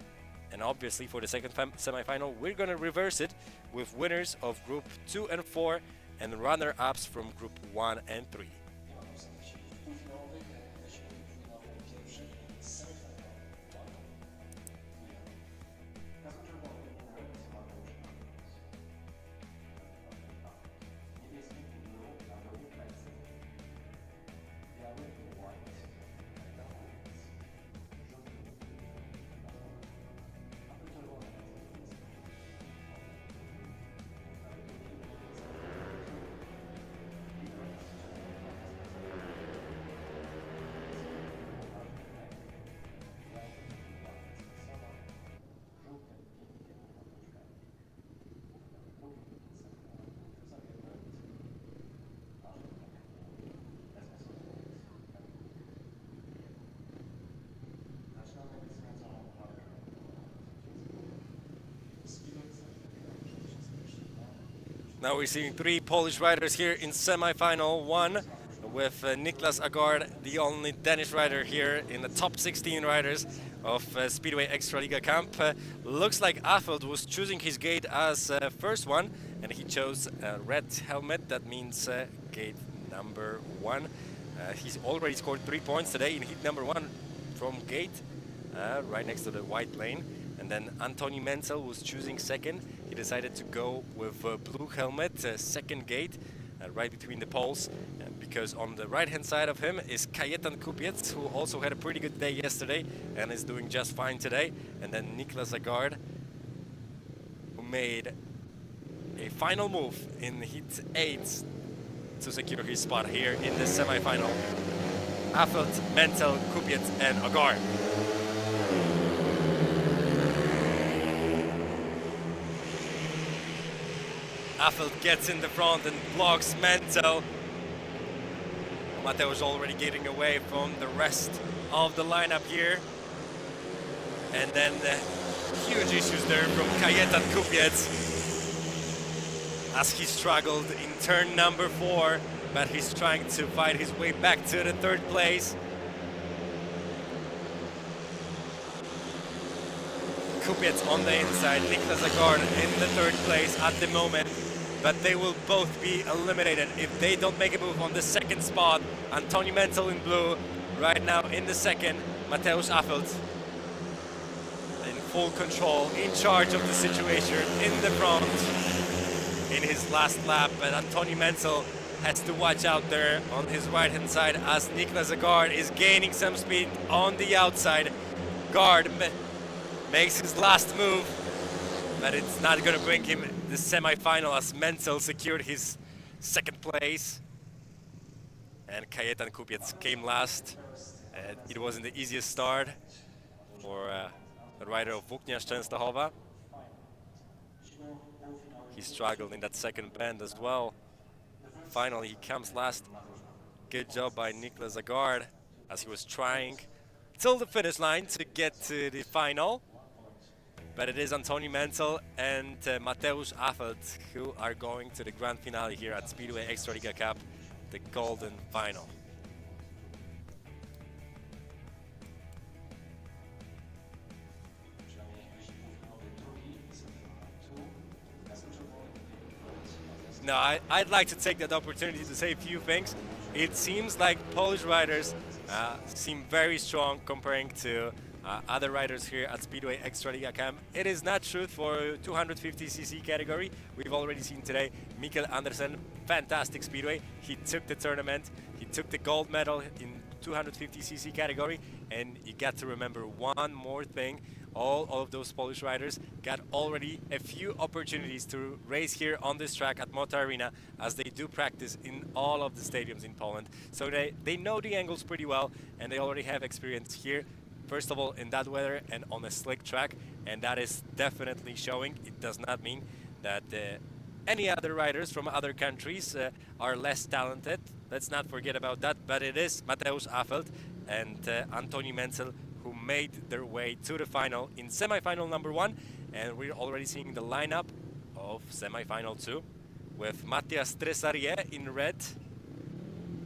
S1: And obviously for the second semi-final, we're gonna reverse it with winners of group 2 and 4 and runner-ups from group 1 and 3. Now we're seeing 3 Polish riders here in semi-final 1, with Niklas Agard, the only Danish rider here in the top 16 riders of Speedway Ekstraliga Camp. Looks like Affelt was choosing his gate as first one, and he chose a red helmet. That means gate number 1. He's already scored 3 points today in heat number 1 from gate, right next to the white lane. And then Antoni Menzel was choosing second. He decided to go with blue helmet, second gate, right between the poles, because on the right-hand side of him is Kajetan Kupiec, who also had a pretty good day yesterday and is doing just fine today. And then Niklas Agard, who made a final move in heat 8 to secure his spot here in the semi-final. Affelt, Menzel, Kupiec, and Agard. Affelt gets in the front and blocks Menzel. Mateusz already getting away from the rest of the lineup here. And then huge issues there from Kajetan Kupiec, as he struggled in turn number 4, but he's trying to fight his way back to the 3rd place. Kupiec on the inside, Niklas Agard in the 3rd place at the moment, but they will both be eliminated if they don't make a move on the 2nd spot. Antoni Menzel in blue, right now in the 2nd, Mateusz Affelt in full control, in charge of the situation in the front in his last lap, but Antoni Menzel has to watch out there on his right-hand side as Niklas Agard is gaining some speed on the outside. Gard makes his last move, but it's not going to bring him the semi-final as Menzel secured his 2nd place. And Kajetan Kupiec came last. It wasn't the easiest start for the rider of Włókniarz Częstochowa. He struggled in that 2nd bend as well. Finally, he comes last. Good job by Niklas Agard as he was trying till the finish line to get to the final. But it is Antoni Menzel and Mateusz Affelt who are going to the grand finale here at Speedway Ekstraliga Camp, the golden final. Now, I'd like to take that opportunity to say a few things. It seems like Polish riders seem very strong comparing to other riders here at Speedway Ekstraliga Camp. It is not true for 250cc category. We've already seen today Mikkel Andersen, fantastic speedway. He took the tournament, he took the gold medal in 250cc category, and you got to remember one more thing. All of those Polish riders got already a few opportunities to race here on this track at Mota Arena, as they do practice in all of the stadiums in Poland. So they know the angles pretty well, and they already have experience here, first of all in that weather and on a slick track, and that is definitely showing. It does not mean that any other riders from other countries are less talented. Let's not forget about that, but it is Mateusz Affelt and Antoni Menzel who made their way to the final in semi-final number 1, and we're already seeing the lineup of semi-final 2 with Matthias Tresarrier in red,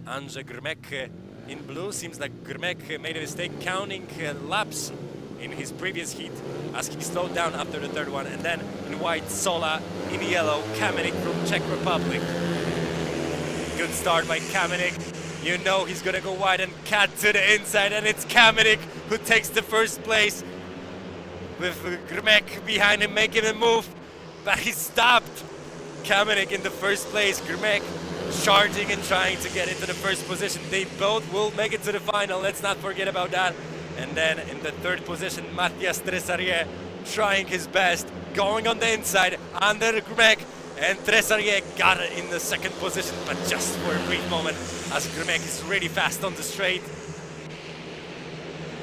S1: Andrzej Grmek in blue. Seems like Grmek made a mistake counting laps in his previous heat as he slowed down after the 3rd one, and then in white Sola, in yellow Kamenik from Czech Republic. Good start by Kamenik. You know he's gonna go wide and cut to the inside, and it's Kamenik who takes the 1st place with Grmek behind him making a move, but he stopped Kamenik in the 1st place. Grmek charging and trying to get into the 1st position. They both will make it to the final, let's not forget about that. And then in the 3rd position, Matthias Tresarrier trying his best, going on the inside under Grmek, and Tresarrier got it in the 2nd position, but just for a brief moment, as Grmek is really fast on the straight.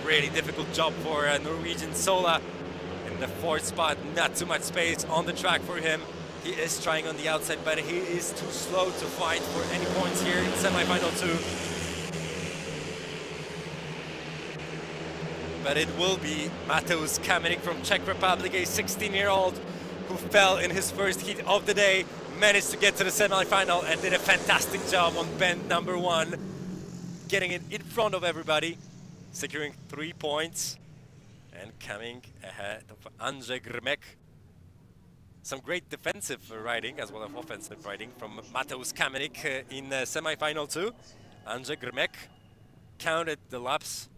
S1: Really difficult job for Norwegian Sola in the 4th spot. Not too much space on the track for him. He is trying on the outside, but he is too slow to fight for any points here in semi-final 2. But it will be Mateusz Kamenik from Czech Republic, a 16-year-old who fell in his 1st heat of the day, managed to get to the semi-final and did a fantastic job on bend number 1, getting it in front of everybody, securing 3 points and coming ahead of Andrzej Grmek. Some great defensive riding as well as offensive riding from Mateusz Kamenik in semi-final 2. Andrzej Grmek counted the laps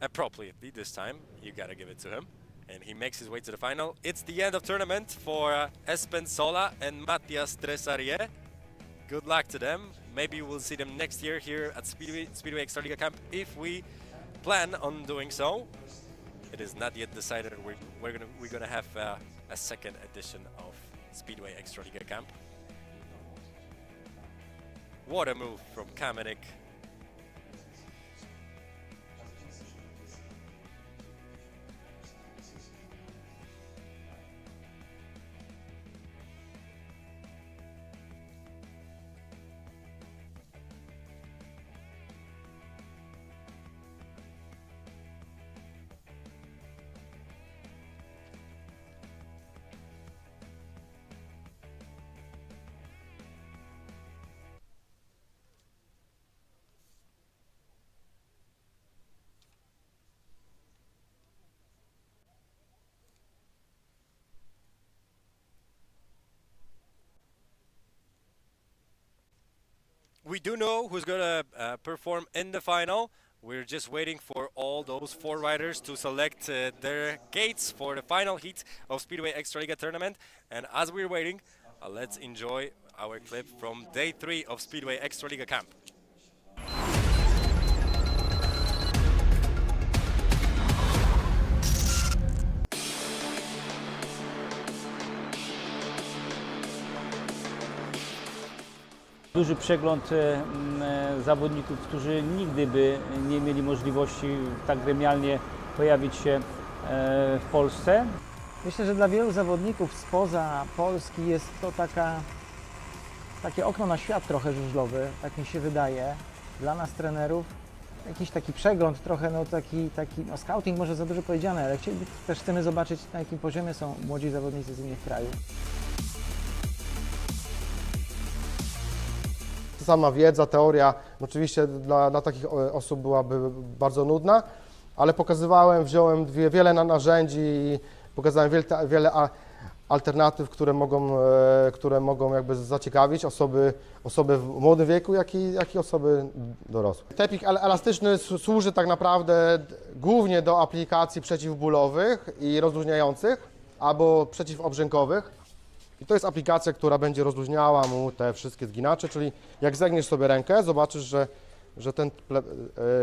S1: appropriately this time. You gotta give it to him. And he makes his way to the final. It's the end of tournament for Espen Sola and Matthias Tresarrier. Good luck to them. Maybe we'll see them next year here at Speedway Ekstraliga Camp if we plan on doing so. It is not yet decided. We're gonna have a second edition of Speedway Ekstraliga Camp. What a move from Kamenik. We do know who's gonna perform in the final. We're just waiting for all those 4 riders to select their gates for the final heat of Speedway Ekstraliga tournament. And as we're waiting, let's enjoy our clip from day 3 of Speedway Ekstraliga Camp.
S16: Duży przegląd zawodników, którzy nigdy by nie mieli możliwości tak gremialnie pojawić się w Polsce.
S7: Myślę, że dla wielu zawodników spoza Polski jest to takie okno na świat trochę żużlowy, tak mi się wydaje. Dla nas trenerów jakiś taki przegląd trochę, scouting może za dużo powiedziane, ale chcemy zobaczyć, na jakim poziomie są młodzi zawodnicy z innych krajów.
S9: Sama wiedza, teoria oczywiście dla takich osób byłaby bardzo nudna, ale wziąłem wiele narzędzi i pokazałem wiele alternatyw, które mogą jakby zaciekawić osoby w młodym wieku, jak i osoby dorosłe. Tepik elastyczny służy tak naprawdę głównie do aplikacji przeciwbólowych i rozluźniających albo przeciwobrzękowych. I to jest aplikacja, która będzie rozluźniała mu te wszystkie zginacze, czyli jak zegniesz sobie rękę, zobaczysz, że ten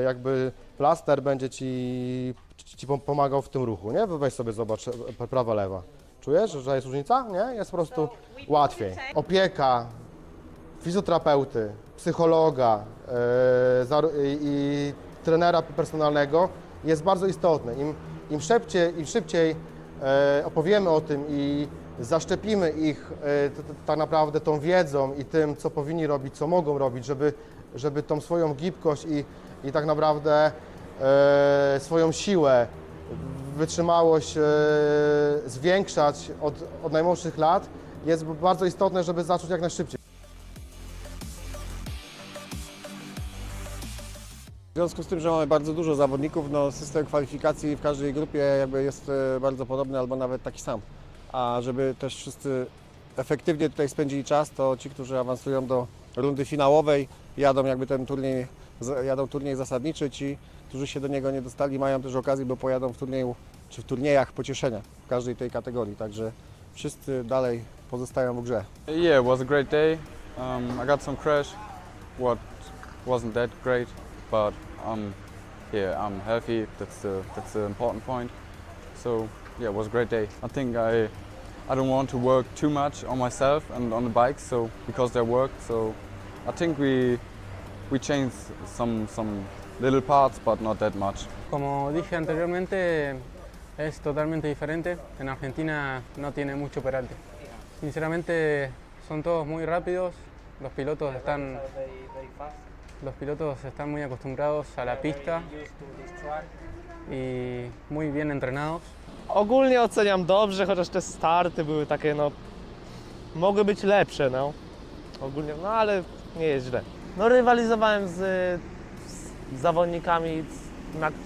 S9: jakby plaster będzie ci pomagał w tym ruchu, nie? Weź sobie zobacz, prawa, lewa. Czujesz, że jest różnica? Nie? Jest po prostu łatwiej. Opieka fizjoterapeuty, psychologa i trenera personalnego jest bardzo istotne. Im szybciej opowiemy o tym i zaszczepimy ich tak naprawdę tą wiedzą i tym, co powinni robić, co mogą robić, żeby tą swoją gibkość i tak naprawdę swoją siłę, wytrzymałość zwiększać od najmłodszych lat, jest bardzo istotne, żeby zacząć jak najszybciej.
S17: W związku z tym, że mamy bardzo dużo zawodników, system kwalifikacji w każdej grupie jakby jest bardzo podobny albo nawet taki sam. A żeby też wszyscy efektywnie tutaj spędzili czas, to ci, którzy awansują do rundy finałowej, jadą jakby jadą turniej zasadniczy, ci, którzy się do niego nie dostali, mają też okazję, bo pojadą w turnieju czy w turniejach pocieszenia w każdej tej kategorii, także wszyscy dalej pozostają w grze.
S18: Yeah, it was a great day. I got some crash, what wasn't that great, but I'm healthy. That's the important point. So yeah, it was a great day. I think I don't want to work too much on myself and on the bikes, so because they work. So I think we changed some little parts, but not that much.
S19: Como dije anteriormente, es totalmente diferente. En Argentina no tiene mucho peralte. Sinceramente, son todos muy rápidos. Los pilotos están muy acostumbrados a la pista y muy bien entrenados.
S12: Ogólnie oceniam dobrze, chociaż te starty były takie, mogły być lepsze, ogólnie, ale nie jest źle. Rywalizowałem z zawodnikami,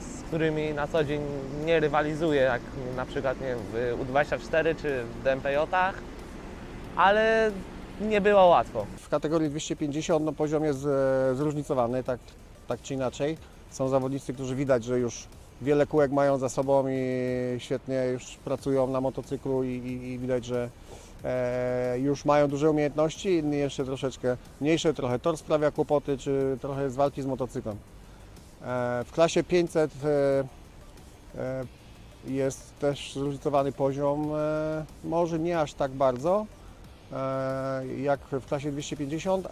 S12: z którymi na co dzień nie rywalizuję, jak na przykład w U24 czy w DMPJ-ach, ale nie było łatwo.
S17: W kategorii 250 no, poziom jest zróżnicowany, tak czy inaczej. Są zawodnicy, którzy widać, że już wiele kółek mają za sobą i świetnie już pracują na motocyklu i widać, że już mają duże umiejętności, inni jeszcze troszeczkę mniejsze, trochę tor sprawia kłopoty, czy trochę z walki z motocyklem. W klasie 500 jest też zróżnicowany poziom, może nie aż tak bardzo jak w klasie 250,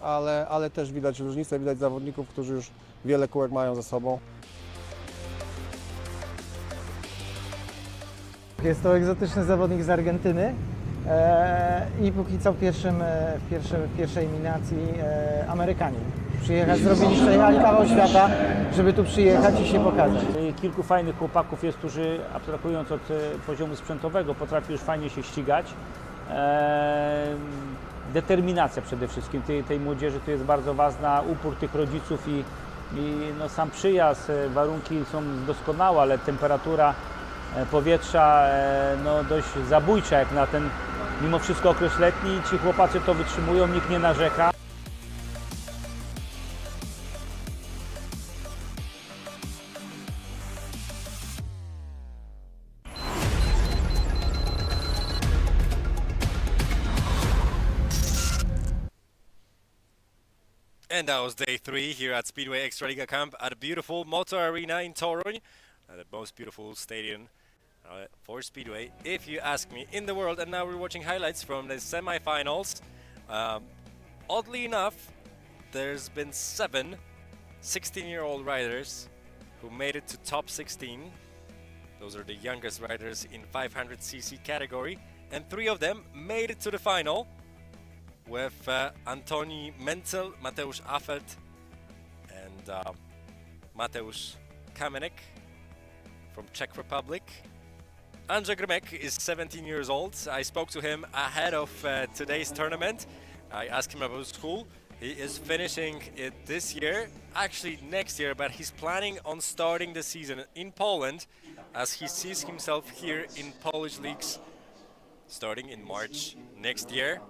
S17: ale też widać różnicę, widać zawodników, którzy już wiele kółek mają za sobą.
S20: Jest to egzotyczny zawodnik z Argentyny i póki co w pierwszej eliminacji Amerykanin. Zrobiliście kawał świata, żeby tu przyjechać i się pokazać.
S16: Kilku fajnych chłopaków jest, którzy abstrahując od poziomu sprzętowego potrafi już fajnie się ścigać. Determinacja przede wszystkim tej młodzieży tu jest bardzo ważna, upór tych rodziców i no, sam przyjazd, warunki są doskonałe, ale temperatura powietrza no, dość zabójcza jak na ten mimo wszystko okres letni. Ci chłopacy to wytrzymują, nikt nie narzeka.
S1: And that was day 3 here at Speedway Ekstraliga Camp at a beautiful motor arena in Toruń, the most beautiful stadium for Speedway, if you ask me, in the world. And now we're watching highlights from the semi-finals. Oddly enough, there's been 7 16-year-old riders who made it to top 16. Those are the youngest riders in 500cc category, and 3 of them made it to the final, with Antoni Menzel, Mateusz Affelt, and Mateusz Kamenek from Czech Republic. Andrzej Grmek is 17 years old. I spoke to him ahead of today's tournament. I asked him about school. He is finishing it this year, actually next year, but he's planning on starting the season in Poland as he sees himself here in Polish leagues starting in March next year.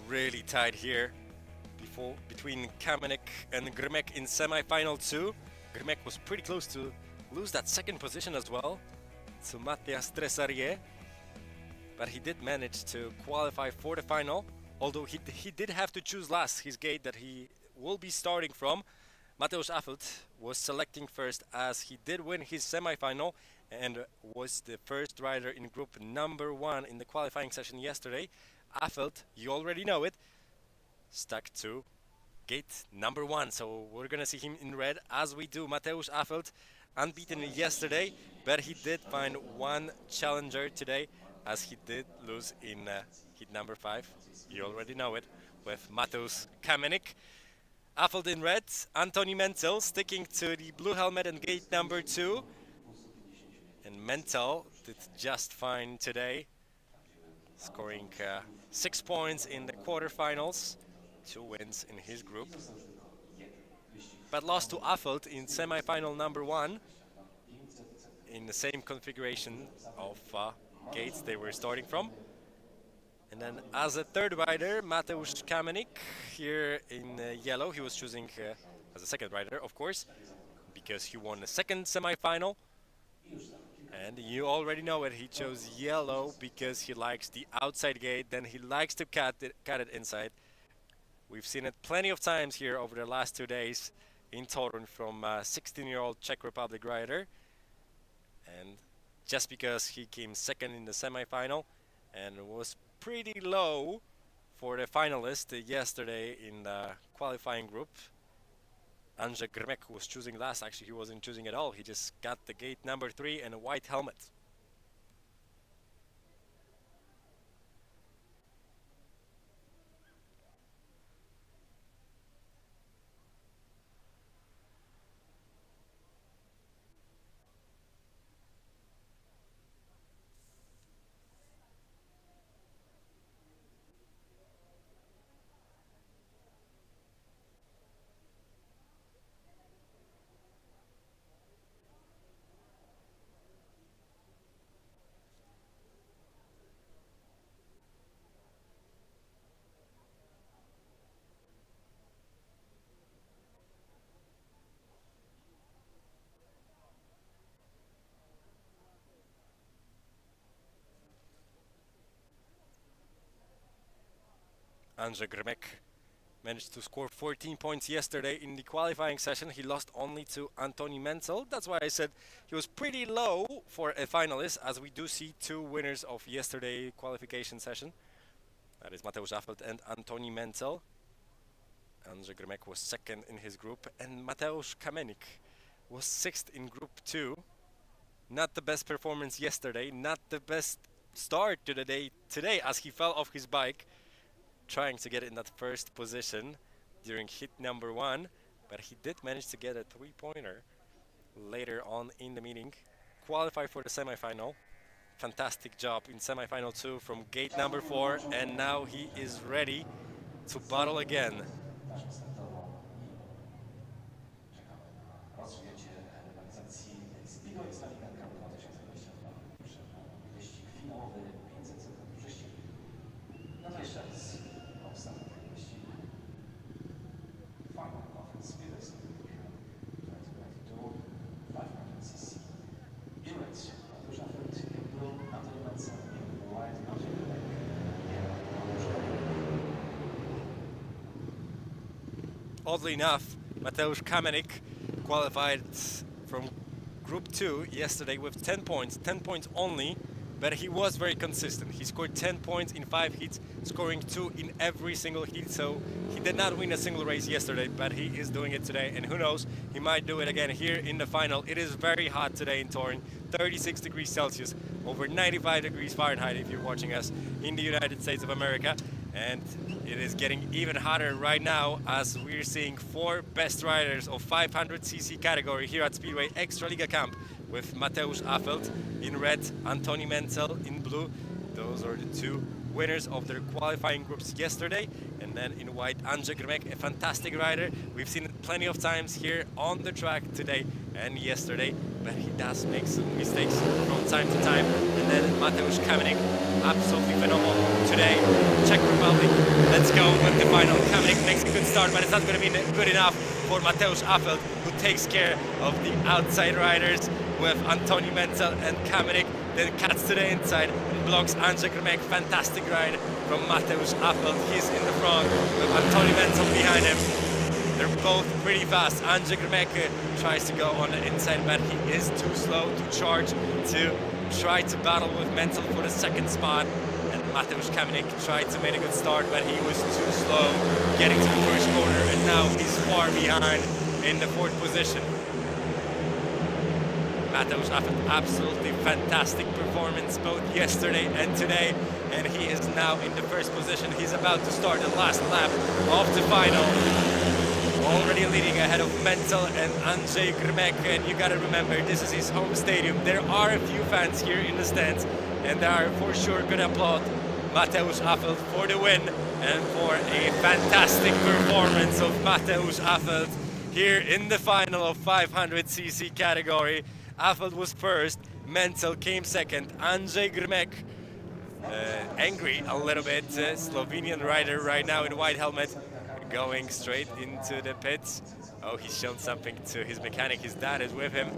S1: Really tight here between Kamenek and Grmek in semi-final 2. Grmek was pretty close to lose that second position as well to Matthias Tresarrier, but he did manage to qualify for the final, although he did have to choose last his gate that he will be starting from. Mateusz Affelt was selecting first as he did win his semi-final and was the first rider in group number 1 in the qualifying session yesterday. Affelt, you already know it, stuck to gate number 1, so we're gonna see him in red as we do. Mateusz Affelt, unbeaten yesterday, but he did find one challenger today as he did lose in heat number 5. You already know it, with Mateusz Kamenek. Affelt in red, Antoni Menzel sticking to the blue helmet and gate number 2. And Menzel did just fine today, scoring 6 points in the quarterfinals, 2 wins in his group, but lost to Affelt in semi-final number 1 in the same configuration of gates they were starting from. And then as a third rider, Mateusz Kamenek here in yellow. He was choosing as a second rider, of course, because he won the second semi-final. And you already know it, he chose yellow because he likes the outside gate, then he likes to cut it inside. We've seen it plenty of times here over the last 2 days in Toruń from a 16-year-old Czech Republic rider. And just because he came second in the semi-final and was pretty low for the finalist yesterday in the qualifying group, Andrzej Grmek, who was choosing last, actually he wasn't choosing at all. He just got the gate number 3 and a white helmet. Andrzej Grmek managed to score 14 points yesterday in the qualifying session. He lost only to Antoni Menzel. That's why I said he was pretty low for a finalist, as we do see two winners of yesterday's qualification session. That is Mateusz Affelt and Antoni Menzel. Andrzej Grmek was second in his group, and Mateusz Kamenik was sixth in group 2. Not the best performance yesterday, not the best start to the day today, as he fell off his bike trying to get in that first position during hit number 1, but he did manage to get a 3-pointer later on in the meeting. Qualify for the semi-final. Fantastic job in semi-final 2 from gate number 4, and now he is ready to battle again.
S2: Rozpoczęcie rywalizacji Speedway Ekstraliga Camp 2022. Wyścig finałowy 500 sekund wyścig. No to jeszcze raz ostatni wyścig. Final of Speedway Ekstraliga Camp 2022. 500cc. In red, Mateusz Affelt, in blue, Antoni Menzel, in white, Andrzej Grmek,
S1: Oddly enough, Mateusz Kamenik qualified from Group 2 yesterday with 10 points only, but he was very consistent. He scored 10 points in 5 heats, scoring 2 in every single heat, so he did not win a single race yesterday, but he is doing it today, and who knows, he might do it again here in the final. It is very hot today in Torun, 36 degrees Celsius, over 95 degrees Fahrenheit if you're watching us in the United States of America. And it is getting even hotter right now, as we're seeing 4 best riders of 500cc category here at Speedway Ekstraliga Camp, with Mateusz Affelt in red, Antoni Menzel in blue. Those are the 2 winners of their qualifying groups yesterday. And then in white, Andrzej Grmek, a fantastic rider. We've seen it plenty of times here on the track today and yesterday, but he does make some mistakes from time to time. And then Mateusz Kamenik, absolutely phenomenal today. Czech Republic, let's go with the final. Kamenik makes a good start, but it's not going to be good enough for Mateusz Affelt, who takes care of the outside riders with Antoni Menzel and Kamenik, then cuts to the inside and blocks Andrzej Grmek. Fantastic ride from Mateusz Affelt. He's in the front with Antoni Menzel behind him. They're both pretty fast. Andrzej Grmek tries to go on the inside, but he is too slow to charge to try to battle with Menzel for the second spot. And Mateusz Kamenik tried to make a good start, but he was too slow getting to the first corner, and now he's far behind in the 4th position. Mateusz Affelt, absolutely fantastic performance both yesterday and today, and he is now in the 1st position. He's about to start the last lap of the final. Already leading ahead of Menzel and Andrzej Grmek, and you gotta remember, this is his home stadium. There are a few fans here in the stands, and they are for sure gonna applaud Mateusz Affelt for the win and for a fantastic performance of Mateusz Affelt here in the final of 500cc category. Affelt was first, Menzel came second, Andrzej Grmek angry a little bit, Slovenian rider right now in white helmet, going straight into the pits. Oh, he's shown something to his mechanic, his dad is with him.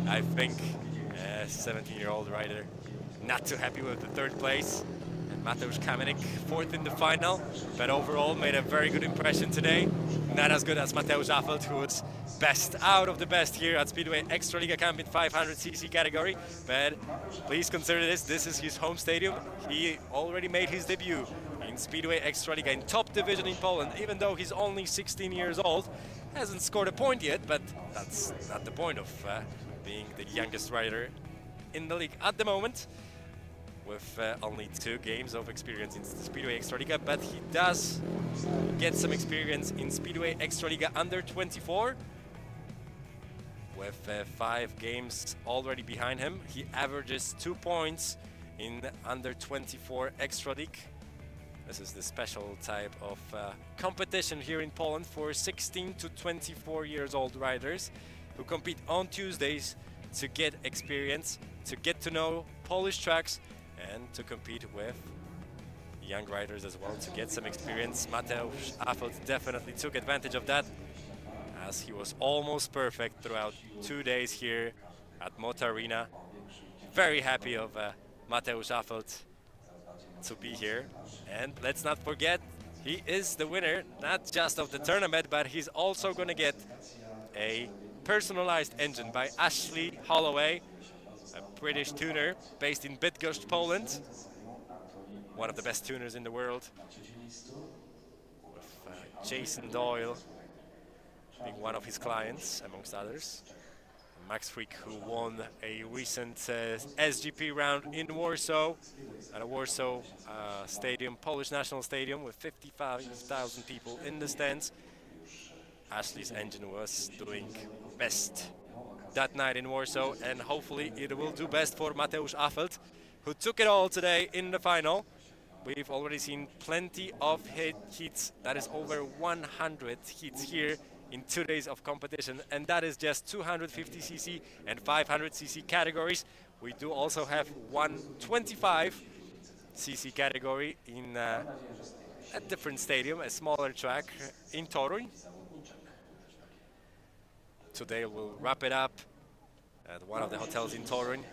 S1: I think 17-year-old rider not too happy with the 3rd place. And Mateusz Kamenik 4th in the final, but overall made a very good impression today. Not as good as Mateusz Affelt, who was best out of the best here at Speedway Ekstraliga Camp in 500cc category. But please consider this is his home stadium. He already made his debut in Speedway Ekstraliga in top division in Poland, even though he's only 16 years old. Hasn't scored a point yet, but that's not the point of being the youngest rider in the league at the moment, with only 2 games of experience in Speedway Ekstraliga, but he does get some experience in Speedway Ekstraliga under 24. With 5 games already behind him, he averages 2 points in under 24 Extra League. This is the special type of competition here in Poland for 16 to 24 years old riders who compete on Tuesdays to get experience, to get to know Polish tracks, and to compete with young riders as well to get some experience. Mateusz Affelt definitely took advantage of that, as he was almost perfect throughout 2 days here at Motor Arena. Very happy of Mateusz Affelt to be here. And let's not forget, he is the winner, not just of the tournament, but he's also going to get a personalized engine by Ashley Holloway, a British tuner based in Bydgoszcz, Poland. One of the best tuners in the world, with Jason Doyle being one of his clients, amongst others. Max Frick, who won a recent SGP round in Warsaw, at a Warsaw stadium, Polish National Stadium, with 55,000 people in the stands. Ashley's engine was doing best that night in Warsaw, and hopefully it will do best for Mateusz Affelt, who took it all today in the final. We've already seen plenty of heats, that is over 100 heats here in 2 days of competition, and that is just 250cc and 500cc categories. We do also have 125cc category in a different stadium, a smaller track in Toruń. Today we'll wrap it up at one of the hotels in Toruń.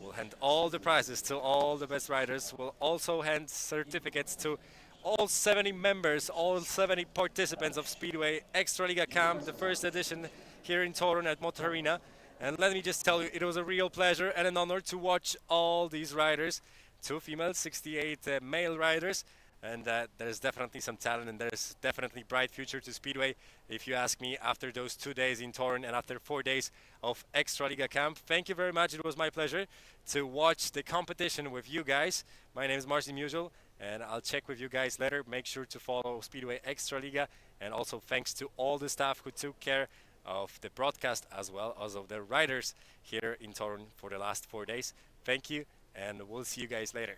S1: We'll hand all the prizes to all the best riders. We'll also hand certificates to all 70 members, all 70 participants of Speedway Ekstraliga Camp, the first edition here in Toruń at Motor Arena. And let me just tell you, it was a real pleasure and an honor to watch all these riders, 2 female, 68 male riders. And there's definitely some talent, and there's definitely bright future to Speedway, if you ask me, after those 2 days in Toruń and after 4 days of Ekstraliga Camp. Thank you very much. It was my pleasure to watch the competition with you guys. My name is Marcin Musial, and I'll check with you guys later. Make sure to follow Speedway Ekstraliga, and also thanks to all the staff who took care of the broadcast as well as of the riders here in Toruń for the last 4 days. Thank you, and we'll see you guys later.